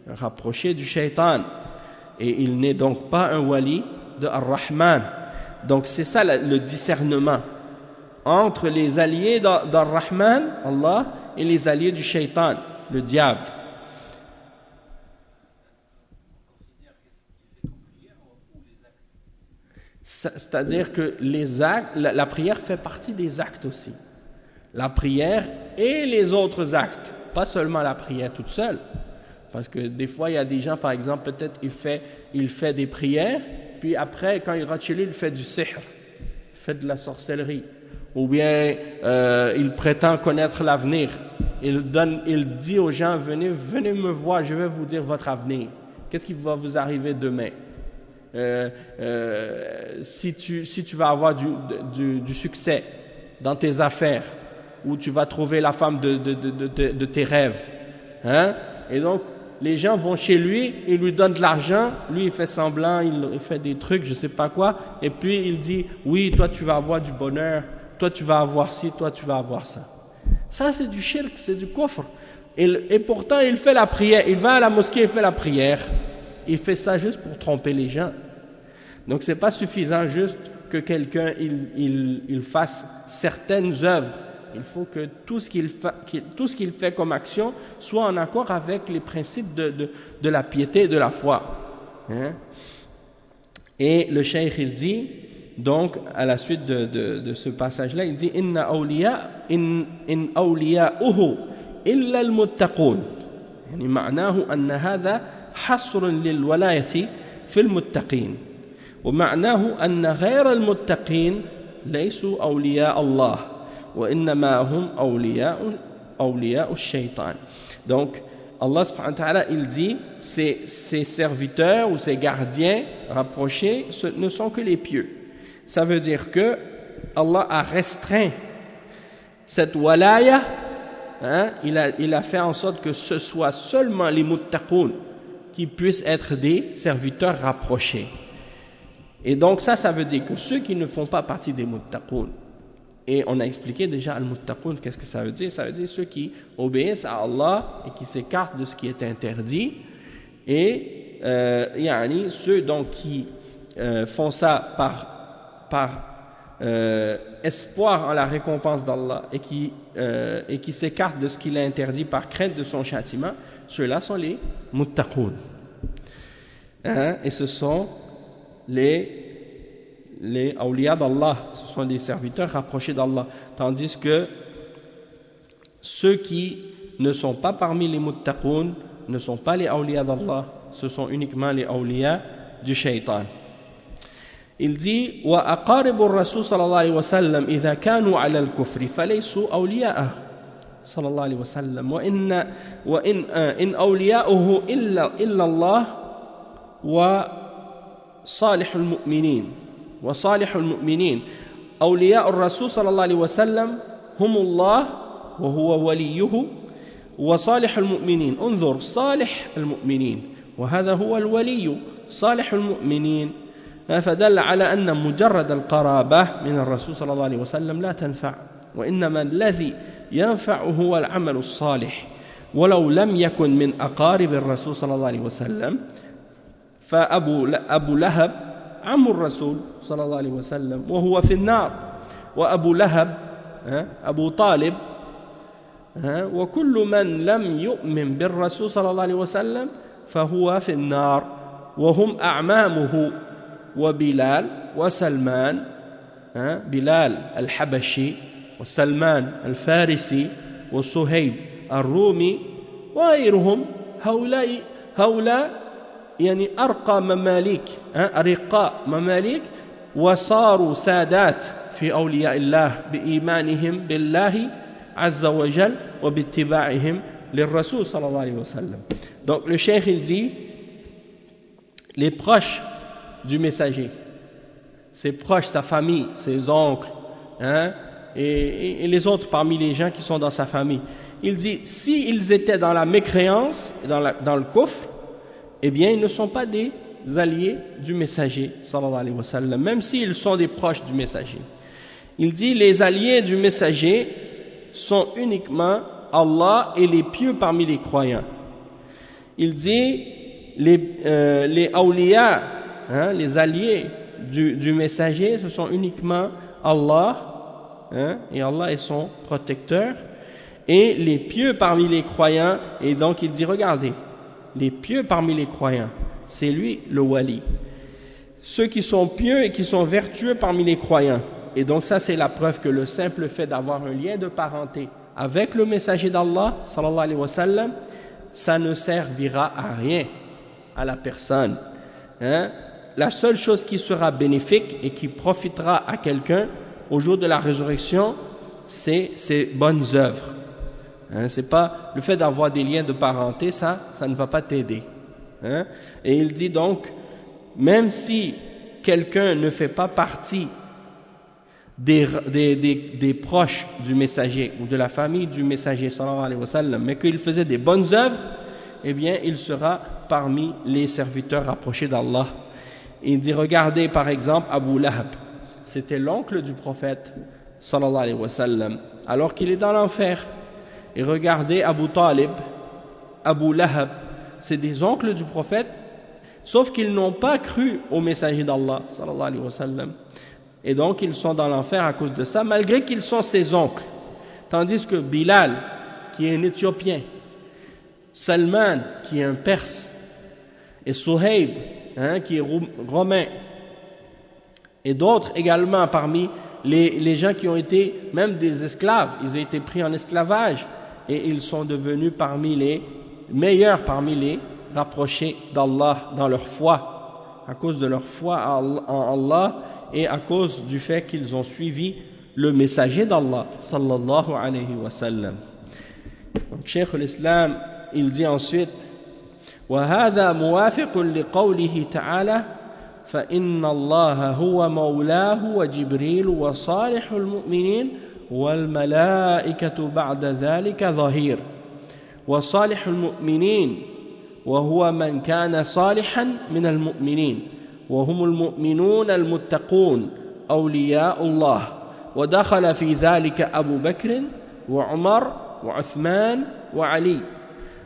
un rapproché du shaitan, et il n'est donc pas un wali de Ar-Rahman. Donc c'est ça le discernement entre les alliés d'Ar-Rahman, Allah, et les alliés du shaitan, le diable. C'est-à-dire que les actes, la prière fait partie des actes aussi. La prière et les autres actes, pas seulement la prière toute seule. Parce que des fois, il y a des gens, par exemple, peut-être il fait des prières, puis après, quand il rentre chez lui, il fait du sihr, il fait de la sorcellerie. Ou bien, il prétend connaître l'avenir. Il dit aux gens, venez me voir, je vais vous dire votre avenir. Qu'est-ce qui va vous arriver demain? Si tu vas avoir du succès dans tes affaires, ou tu vas trouver la femme de tes rêves. Et donc, les gens vont chez lui, ils lui donnent de l'argent, lui il fait semblant, il fait des trucs, je sais pas quoi, et puis il dit, oui, toi tu vas avoir du bonheur, toi tu vas avoir ci, toi tu vas avoir ça. Ça c'est du shirk, c'est du kufr. Et pourtant il fait la prière, il va à la mosquée, il fait la prière, il fait ça juste pour tromper les gens. Donc c'est pas suffisant juste que quelqu'un il fasse certaines œuvres. Il faut que tout ce qu'il fait comme action soit en accord avec les principes de la piété et de la foi. Et le cheikh il dit, donc à la suite de ce passage-là, il dit inna awliya'uhu illa al-muttaqun. يعني معناه أن هذا حصر للولاية في المتقين ومعناه أن غير المتقين ليسوا أولياء الله وإنما هم أولياء الشيطان. Donc Allah subhanahu wa ta'ala il dit ses serviteurs ou ses gardiens rapprochés ne sont que les pieux. Ça veut dire que Allah a restreint cette walaya, il a fait en sorte que ce soit seulement les muttaqoun qui puissent être des serviteurs rapprochés. Et donc ça veut dire que ceux qui ne font pas partie des muttaqoun, et on a expliqué déjà al-muttaqoun, qu'est-ce que ça veut dire? Ça veut dire ceux qui obéissent à Allah et qui s'écartent de ce qui est interdit, et ceux donc qui font ça par espoir en la récompense d'Allah et qui s'écartent de ce qu'il a interdit par crainte de son châtiment, ceux-là sont les muttaqoun. Et ce sont les awliya d'Allah, ce sont des serviteurs rapprochés d'Allah, tandis que ceux qui ne sont pas parmi les muttaqoun ne sont pas les awliya d'Allah, ce sont uniquement les awliya du shaitan. Il dit وأقارب الرسول صلى الله عليه وسلم إذا كانوا على الكفر فليسوا أولياءه صلى الله عليه وسلم وإن أولياؤه إلا الله وصالح المؤمنين أولياء الرسول صلى الله عليه وسلم هم الله وهو وليه وصالح المؤمنين انظر صالح المؤمنين وهذا هو الولي صالح المؤمنين فدل على أن مجرد القرابة من الرسول صلى الله عليه وسلم لا تنفع وإنما الذي ينفع هو العمل الصالح ولو لم يكن من أقارب الرسول صلى الله عليه وسلم فأبو لهب عم الرسول صلى الله عليه وسلم وهو في النار وأبو لهب أبو طالب وكل من لم يؤمن بالرسول صلى الله عليه وسلم فهو في النار وهم أعمامه وبلال وسلمان بلال الحبشي وسلمان الفارسي وصهيب الرومي وغيرهم هؤلاء يعني أرقى مماليك أرقاء مماليك وصاروا سادات في أولياء الله بإيمانهم بالله عز وجل وباتباعهم للرسول صلى الله عليه وسلم. Donc le cheikh il dit les proches du messager, ses proches, sa famille, ses oncles, et les autres parmi les gens qui sont dans sa famille. Il dit, s'ils étaient dans la mécréance, dans le kufr, eh bien, ils ne sont pas des alliés du messager, sallallahu alayhi wa sallam, même s'ils sont des proches du messager. Il dit, les alliés du messager sont uniquement Allah et les pieux parmi les croyants. Il dit, les awliya, les alliés du messager, ce sont uniquement Allah, et Allah est son protecteur, et les pieux parmi les croyants, et donc il dit, regardez, les pieux parmi les croyants, c'est lui le wali. Ceux qui sont pieux et qui sont vertueux parmi les croyants. Et donc ça c'est la preuve que le simple fait d'avoir un lien de parenté avec le messager d'Allah, sallallahu alayhi wa sallam, ça ne servira à rien à la personne. La seule chose qui sera bénéfique et qui profitera à quelqu'un au jour de la résurrection, c'est ses bonnes œuvres. C'est pas le fait d'avoir des liens de parenté, ça ne va pas t'aider. Et il dit donc, même si quelqu'un ne fait pas partie des proches du messager ou de la famille du messager sallallahu alayhi wa sallam, mais qu'il faisait des bonnes œuvres, eh bien il sera parmi les serviteurs rapprochés d'Allah. Il dit, regardez par exemple Abu Lahab, c'était l'oncle du prophète sallallahu alayhi wa sallam, alors qu'il est dans l'enfer. Et regardez Abu Talib, Abu Lahab, c'est des oncles du prophète, sauf qu'ils n'ont pas cru au messager d'Allah sallallahu alayhi wa sallam. Et donc ils sont dans l'enfer à cause de ça, malgré qu'ils sont ses oncles. Tandis que Bilal, qui est un Éthiopien, Salman, qui est un Perse, et Suhaib, qui est romain, et d'autres également parmi les gens qui ont été même des esclaves, ils ont été pris en esclavage, et ils sont devenus parmi les meilleurs, parmi les rapprochés d'Allah dans leur foi, à cause de leur foi en Allah, et à cause du fait qu'ils ont suivi le messager d'Allah sallallahu alayhi wa sallam. Donc Cheikh l'Islam il dit ensuite وهذا موافق لقوله تعالى فإن الله هو مولاه وجبريل وصالح المؤمنين والملائكة بعد ذلك ظهير وصالح المؤمنين وهو من كان صالحا من المؤمنين وهم المؤمنون المتقون أولياء الله ودخل في ذلك أبو بكر وعمر وعثمان وعلي.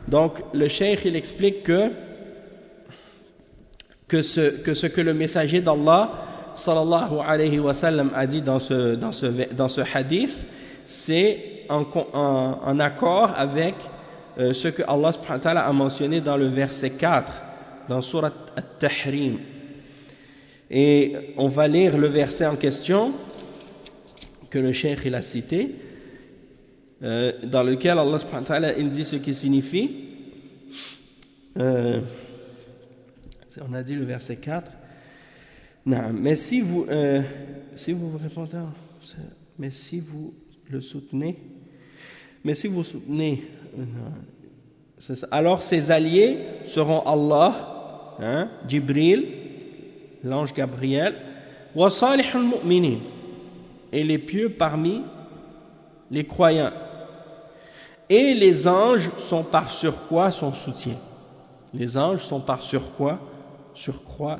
Donc le cheikh il explique que ce que le messager d'Allah sallallahu alayhi wa sallam a dit dans ce hadith, c'est en accord avec ce que Allah subhanahu wa ta'ala a mentionné dans le verset 4 dans Surat At-Tahrim. Et on va lire le verset en question que le cheikh il a cité, dans lequel Allah subhanahu wa ta'ala il dit ce qui signifie. On a dit le verset 4. Non, mais si vous répondez, mais si vous le soutenez, alors ses alliés seront Allah, Jibril, l'ange Gabriel, wa salihul mu'minin, et les pieux parmi les croyants. Et les anges sont par surcroît son soutien. Les anges sont par surcroît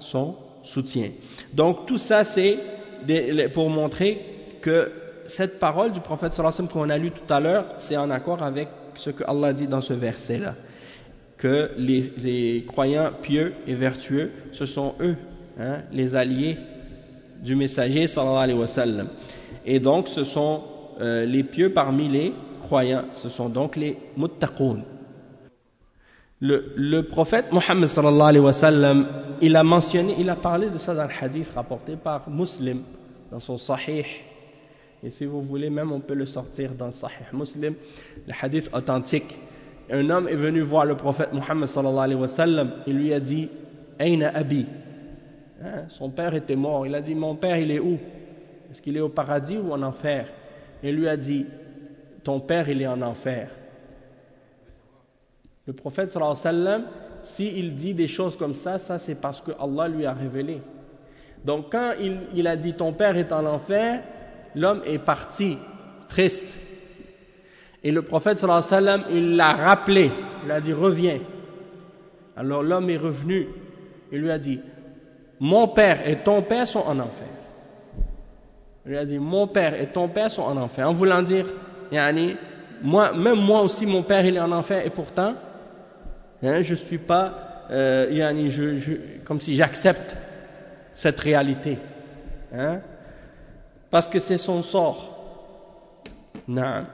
son soutien. Donc tout ça c'est pour montrer que cette parole du prophète sallallahu alayhi wa sallam qu'on a lu tout à l'heure, c'est en accord avec ce que Allah dit dans ce verset-là, que les croyants pieux et vertueux, ce sont eux, les alliés du messager sallallahu alayhi wa sallam. Et donc ce sont les pieux parmi les croyants, ce sont donc les muttaqoun. Le prophète Mohammed sallallahu alayhi wa sallam, il a parlé de ça dans le hadith rapporté par Muslim dans son Sahih. Et si vous voulez, même on peut le sortir dans le Sahih Muslim, le hadith authentique. Un homme est venu voir le prophète Mohammed sallallahu alayhi wa sallam, il lui a dit Aina abi, son père était mort. Il a dit mon père il est où? Est-ce qu'il est au paradis ou en enfer? Et il lui a dit ton père il est en enfer. Le prophète sallallahu alayhi wa sallam, s'il dit des choses comme ça c'est parce que Allah lui a révélé. Donc quand il a dit ton père est en enfer, l'homme est parti triste. Et le prophète sallallahu alayhi wa sallam, il l'a rappelé, il a dit reviens. Alors l'homme est revenu, il lui a dit mon père et ton père sont en enfer. Il lui a dit mon père et ton père sont en enfer, en voulant dire même moi aussi mon père il est en enfer, et pourtant je suis pas comme si j'accepte cette réalité, parce que c'est son sort. Non.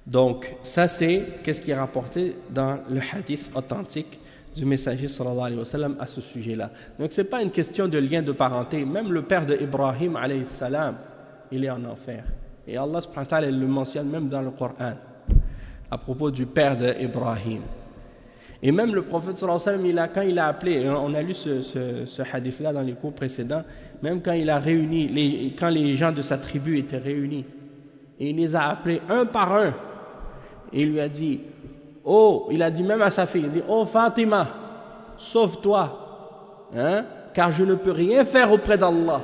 Donc ça c'est qu'est-ce qui est rapporté dans le hadith authentique du messager sallallahu alayhi wa sallam à ce sujet-là. Donc c'est pas une question de lien de parenté. Même le père de Ibrahim alayhi salam, il est en enfer. Et Allah subhanahu wa ta'ala le mentionne même dans le Coran à propos du père d'Ibrahim. Et même le prophète sallallahu alayhi wa sallam, quand il a appelé, on a lu ce hadith-là dans les cours précédents, même quand il a réuni, quand les gens de sa tribu étaient réunis, et il les a appelés un par un, et il lui a dit, il a dit même à sa fille, il dit, oh Fatima, sauve-toi, car je ne peux rien faire auprès d'Allah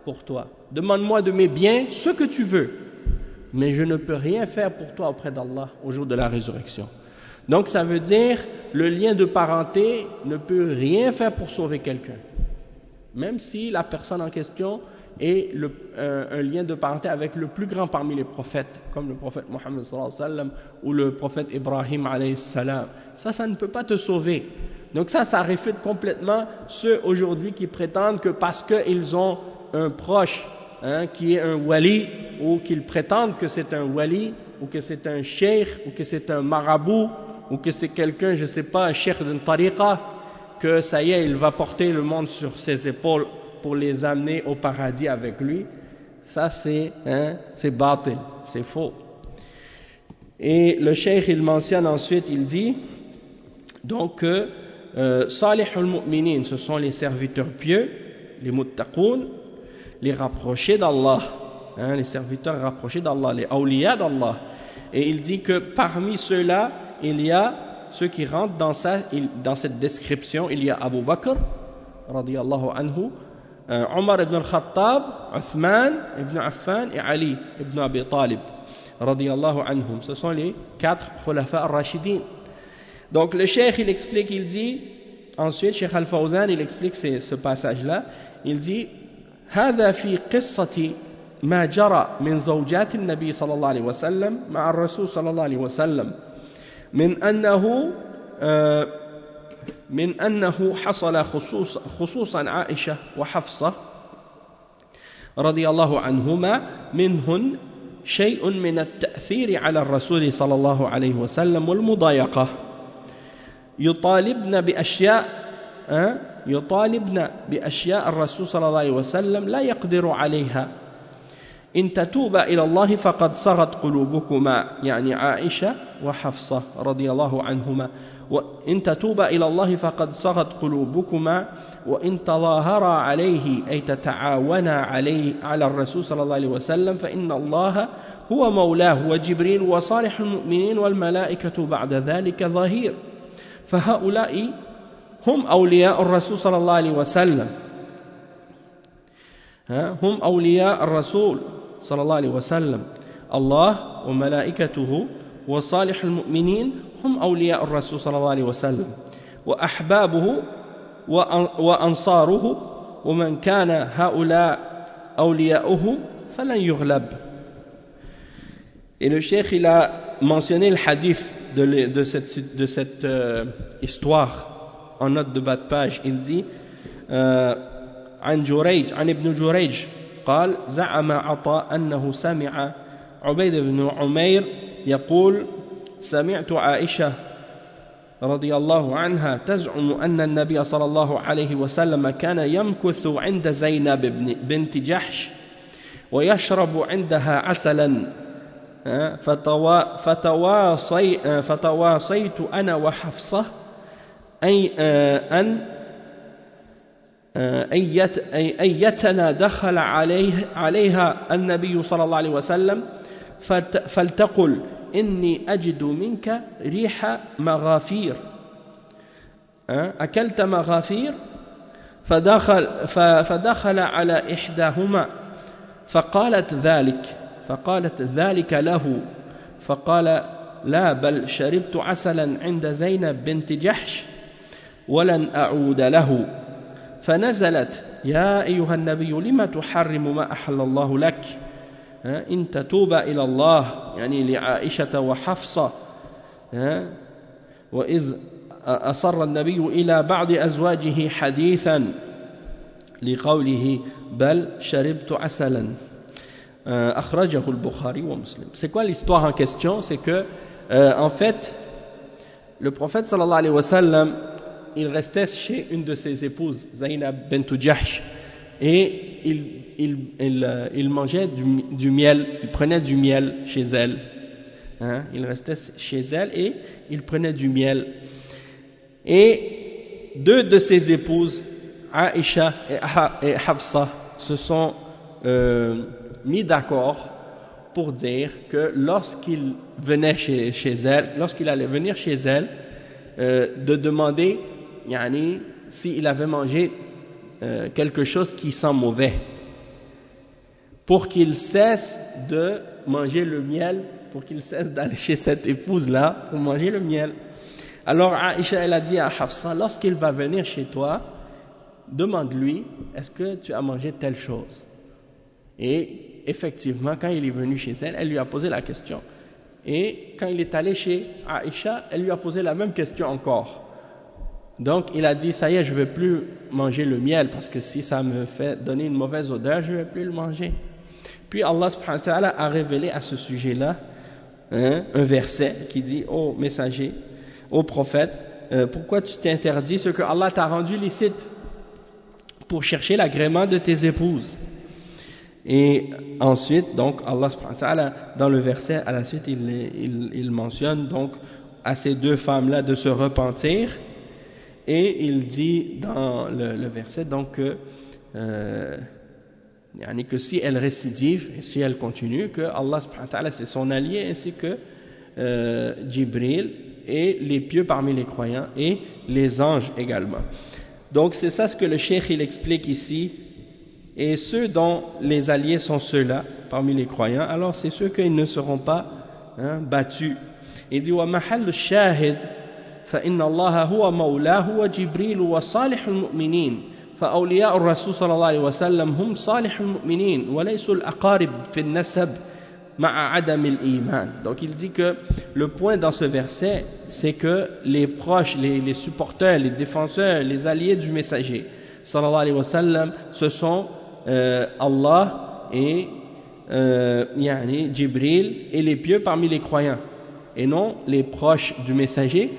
pour toi. Demande-moi de mes biens ce que tu veux, mais je ne peux rien faire pour toi auprès d'Allah au jour de la résurrection. Donc ça veut dire, le lien de parenté ne peut rien faire pour sauver quelqu'un, même si la personne en question est un lien de parenté avec le plus grand parmi les prophètes, comme le prophète Mohammed sallallahu alayhi wa sallam ou le prophète Ibrahim alayhi salam. Ça ne peut pas te sauver. Donc ça réfute complètement ceux aujourd'hui qui prétendent que parce qu'ils ont un proche qui est un wali, ou qu'ils prétendent que c'est un wali, ou que c'est un cheikh, ou que c'est un marabout, ou que c'est quelqu'un, je ne sais pas, un cheikh d'une tariqa, que ça y est, il va porter le monde sur ses épaules pour les amener au paradis avec lui. Ça c'est batil, c'est faux. Et le cheikh il mentionne ensuite, il dit donc que salihul mu'minin, ce sont les serviteurs pieux, les muttaqoun, les rapprochés d'Allah, les serviteurs rapprochés d'Allah, les awliya d'Allah. Et il dit que parmi ceux-là, il y a ceux qui rentrent dans cette description. Il y a Abu Bakr radiyallahu anhu, Omar ibn al-Khattab, Uthman ibn Affan et Ali ibn Abi Talib radiyallahu anhum. Ce sont les 4 khulafa ar-rashidin. Donc le cheikh il explique, il dit ensuite Cheikh Al-Fawzan il explique ce passage-là, il dit هذا في قصة ما جرى من زوجات النبي صلى الله عليه وسلم مع الرسول صلى الله عليه وسلم من أنه حصل خصوصا عائشة وحفصة رضي الله عنهما منهن شيء من التأثير على الرسول صلى الله عليه وسلم والمضايقة يطالبن بأشياء الرسول صلى الله عليه وسلم لا يقدر عليها إن تتوبا إلى الله فقد صغت قلوبكما يعني عائشة وحفصة رضي الله عنهما وإن تتوبا إلى الله فقد صغت قلوبكما وإن تظاهرا عليه أي تتعاونا على الرسول صلى الله عليه وسلم فإن الله هو مولاه وجبريل وصالح المؤمنين والملائكة بعد ذلك ظهير فهؤلاء هم أولياء الرسول صلى الله عليه وسلم هم أولياء الرسول صلى الله عليه وسلم الله وملائكته وصالح المؤمنين هم أولياء الرسول صلى الله عليه وسلم وأحبابه وأنصاره ومن كان هؤلاء أولياؤه فلن يغلب. Et le cheikh il a mentionné le hadith de cette histoire en note de bas de page. Il dit عن ابن جريج قال زعم عطاء أنه سمع عبيد بن عمير يقول سمعت عائشة رضي الله عنها تزعم أن النبي صلى الله عليه وسلم كان يمكث عند زينب بنت جحش ويشرب عندها عسلا فتواصيت أنا وحفصة أن أيتنا دخل عليها النبي صلى الله عليه وسلم فلتقل إني أجد منك ريح مغافير أكلت مغافير فدخل على إحداهما فقالت ذلك له فقال لا بل شربت عسلا عند زينب بنت جحش ولن أعود له فنزلت يا أيها النبي لما تحرم ما أحل الله لك إن تتوبا إلى الله يعني لعائشة وحفصة وإذ أصر النبي إلى بعض أزواجه حديثا لقوله بل شربت عسلا أخرجه البخاري ومسلم. C'est quoi l'histoire en question? C'est que en fait le prophète sallallahu alayhi wa sallam il restait chez une de ses épouses Zaynab bint Jahsh et il mangeait du miel, il prenait du miel chez elle. Il restait chez elle et il prenait du miel. Et deux de ses épouses, Aïcha et Hafsa, se sont mis d'accord pour dire que lorsqu'il venait chez elle, lorsqu'il allait venir chez elle, de demander s'il avait mangé quelque chose qui sent mauvais, pour qu'il cesse de manger le miel, pour qu'il cesse d'aller chez cette épouse-là pour manger le miel. Alors Aïcha, elle a dit à Hafsa, lorsqu'il va venir chez toi, demande-lui, est-ce que tu as mangé telle chose? Et effectivement, quand il est venu chez elle, elle lui a posé la question. Et quand il est allé chez Aïcha, elle lui a posé la même question encore. Donc il a dit, ça y est, je ne vais plus manger le miel, parce que si ça me fait donner une mauvaise odeur, je ne vais plus le manger. Puis Allah subhanahu wa ta'ala a révélé à ce sujet-là un verset qui dit, ô messager, ô prophète, pourquoi tu t'interdis ce que Allah t'a rendu licite pour chercher l'agrément de tes épouses? Et ensuite, donc Allah subhanahu wa ta'ala, dans le verset à la suite, il mentionne donc à ces deux femmes-là de se repentir. Et il dit dans le verset donc que si elle récidive et si elle continue, que Allah subhanahu wa ta'ala c'est son allié, ainsi que Jibril et les pieux parmi les croyants et les anges également. Donc c'est ça ce que le cheikh il explique ici. Et ceux dont les alliés sont ceux-là parmi les croyants, alors c'est ceux qu'ils ne seront pas battus. Il dit wa mahall shahid فإن الله هو مولاه وجبريل وصالح المؤمنين فأولياء الرسول صلى الله عليه وسلم هم صالح المؤمنين وليسوا الأقارب في النسب مع عدم الإيمان. Donc il dit que le point dans ce verset, c'est que les proches, les supporters, les défenseurs, les alliés du messager sallallahu alayhi wa sallam, ce sont Allah et Jibril et les pieux parmi les croyants, et non les proches du messager,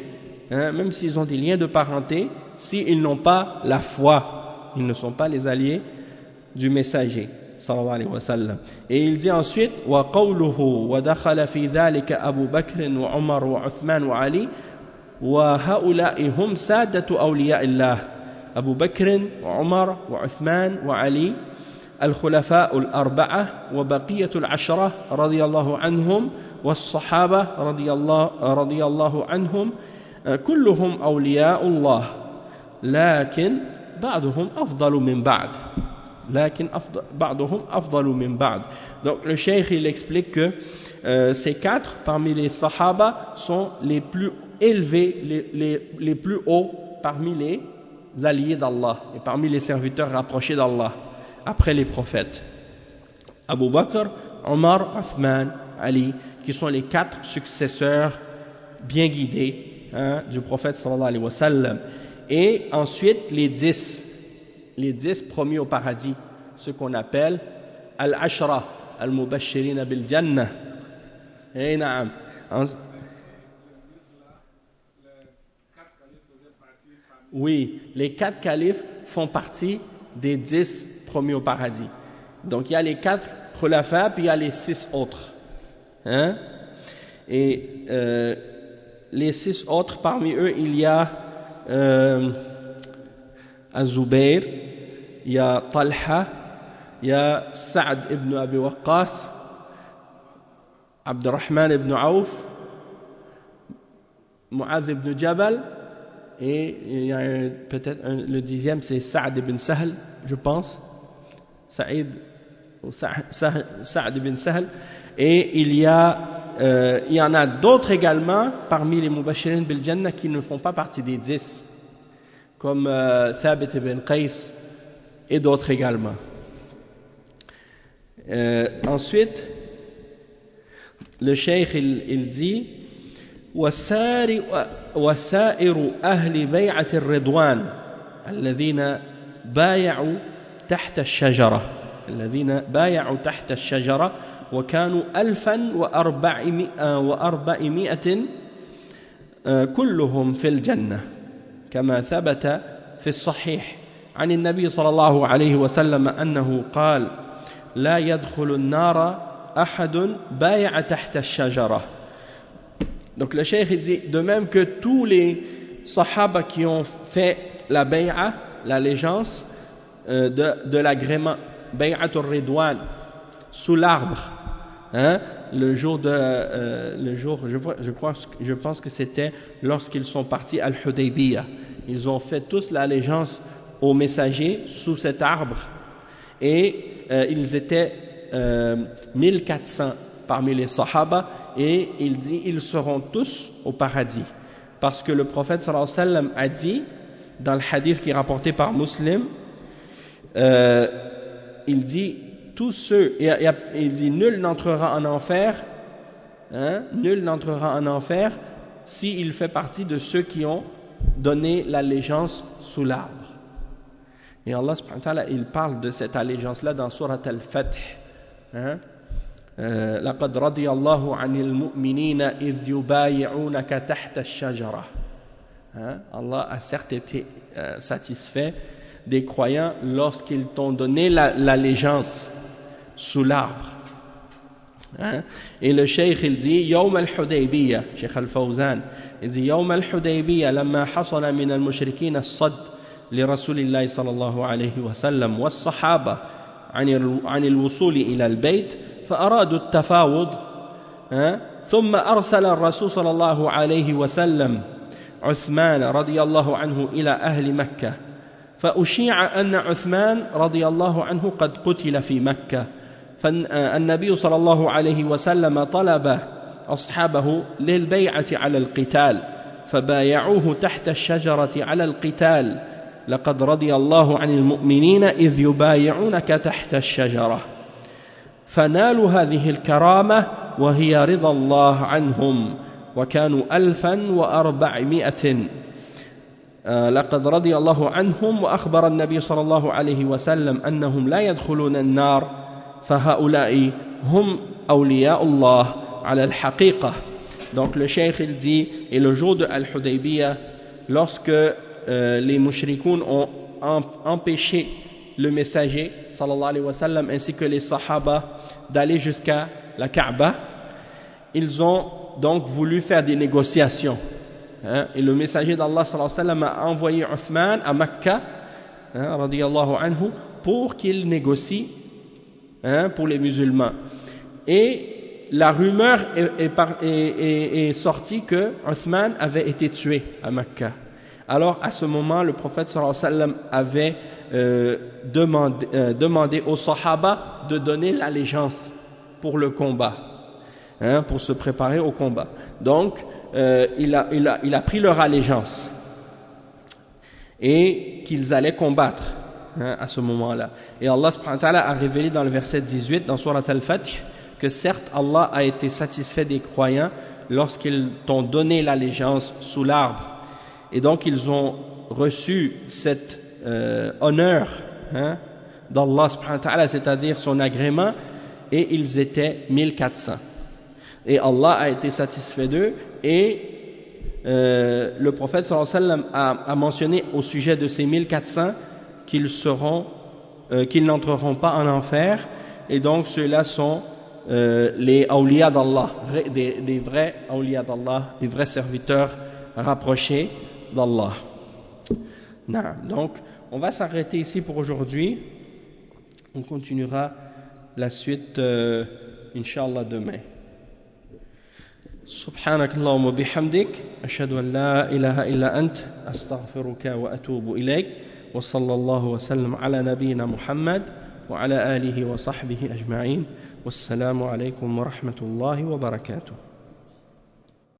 hein, même s'ils ont des liens de parenté, s'ils n'ont pas la foi, ils ne sont pas les alliés du messager sallallahu alayhi wa sallam. Et il dit ensuite wa qawluhu wa dakhala fi dhalika Abu Bakr wa Umar wa Uthman wa Ali wa haula'i hum sadatu awliya'illah. Abu Bakr wa Umar wa Uthman wa Ali الخلفاء الأربعة وبقية العشرة رضي الله عنهم والصحابة رضي الله عنهم كلهم أولياء الله لكن بعضهم أفضل من بعض. Donc le cheikh il explique que ces quatre parmi les sahaba sont les plus élevés, les plus hauts parmi les alliés d'Allah et parmi les serviteurs rapprochés d'Allah après les prophètes. Abu Bakr, Omar, Uthman, Ali, qui sont les quatre successeurs bien guidés du prophète sallallahu alayhi wa sallam. Et ensuite les 10 premiers au paradis, ce qu'on appelle Al-Ashra, Al-Mubashirina bil-Jannah. Et naam. Oui, les 4 califes font partie des 10 premiers au paradis. Donc il y a les 4 khulafa, puis il y a les 6 autres. Hein? Et les 6 autres, parmi eux, il y a Az-Zubayr, il y a Talha, il y a Sa'd ibn Abi Waqqas, Abdurrahman ibn Auf, Mu'adh ibn Jabal, et il y a peut-être le 10e, c'est Sa'd ibn Sahl, je pense. Sa'd ibn Sahl. Et il y en a d'autres également parmi les Mubashirin bil Jannah qui ne font pas partie des 10, comme Thabit ibn Qais et d'autres également. Ensuite, le cheikh il dit وسائر أهل بيعة الرضوان الذين بايعوا تحت الشجرة وكانوا 1400 كلهم في الجنة كما ثبت في الصحيح عن النبي صلى الله عليه وسلم أنه قال لا يدخل النار أحد بايع تحت الشجرة. Donc le cheikh dit, de même que tous les sahaba qui ont fait la bay'a, l'allégeance de l'agrément, bay'atul ridwan, sous l'arbre, hein, je pense que c'était lorsqu'ils sont partis à Al-Hudaybiyah. Ils ont fait tous l'allégeance au messager sous cet arbre, et ils étaient 1400 parmi les sahaba. Et il dit, ils seront tous au paradis. Parce que le prophète sallallahu alayhi wa sallam a dit, dans le hadith qui est rapporté par Muslim, il dit, tous ceux, il dit, nul n'entrera en enfer, hein, nul n'entrera en enfer s'il fait partie de ceux qui ont donné l'allégeance sous l'arbre. Et Allah subhanahu wa ta'ala, il parle de cette allégeance-là dans Surat Al-Fath. Hein? لقد رضي الله عن المؤمنين إذ يبايعونك تحت الشجرة. Allah a certes été satisfait des croyants lorsqu'ils t'ont donné l'allégeance sous l'arbre. Et le cheikh il dit يوم الحديبية, Cheikh Al-Fawzan il dit يوم الحديبية لما حصل من المشركين الصد لرسول الله صلى الله عليه وسلم والصحابة عن الوصول إلى البيت فأرادوا التفاوض ثم أرسل الرسول صلى الله عليه وسلم عثمان رضي الله عنه إلى أهل مكة فأشيع أن عثمان رضي الله عنه قد قتل في مكة فالنبي صلى الله عليه وسلم طلب أصحابه للبيعة على القتال فبايعوه تحت الشجرة على القتال لقد رضي الله عن المؤمنين إذ يبايعونك تحت الشجرة فنالوا هذه الكرامة وهي رضا الله عنهم وكانوا 1400 لقد رضي الله عنهم وأخبر النبي صلى الله عليه وسلم أنهم لا يدخلون النار فهؤلاء هم أولياء الله على الحقيقة. Donc le cheikh il dit, et le jour de Al-Hudaybiyah, lorsque les mushrikoun ont empêché le messager sallallahu alayhi wa sallam ainsi que les sahaba d'aller jusqu'à la Kaaba, ils ont donc voulu faire des négociations. Et le messager d'Allah sallallahu alayhi wa sallam a envoyé Uthman à Mecca, radiyallahu anhu, pour qu'il négocie pour les musulmans. Et la rumeur est sortie que Uthman avait été tué à Mecca. Alors à ce moment, le prophète sallallahu alayhi wa sallam avait demandé aux sahaba de donner l'allégeance pour le combat, pour se préparer au combat. Donc il a pris leur allégeance et qu'ils allaient combattre à ce moment-là. Et Allah subhanahu wa ta'ala a révélé dans le verset 18 dans Surat Al-Fath que certes Allah a été satisfait des croyants lorsqu'ils t'ont donné l'allégeance sous l'arbre. Et donc ils ont reçu cet honneur d'Allah subhanahu wa ta'ala, c'est-à-dire son agrément, et ils étaient 1400. Et Allah a été satisfait d'eux, et le prophète sallallahu alayhi wa sallam a mentionné au sujet de ces 1400 qu'ils n'entreront pas en enfer, et donc ceux-là sont les awliya d'Allah, des vrais awliya d'Allah, des vrais serviteurs rapprochés d'Allah. Donc on va s'arrêter ici pour aujourd'hui. On continuera la suite Inch'Allah demain. سبحانك اللهم وبحمدك أشهد أن لا إله إلا أنت أستغفرك وأتوب إليك وصلى الله وسلم على نبينا محمد وعلى آله وصحبه أجمعين والسلام عليكم ورحمة الله وبركاته.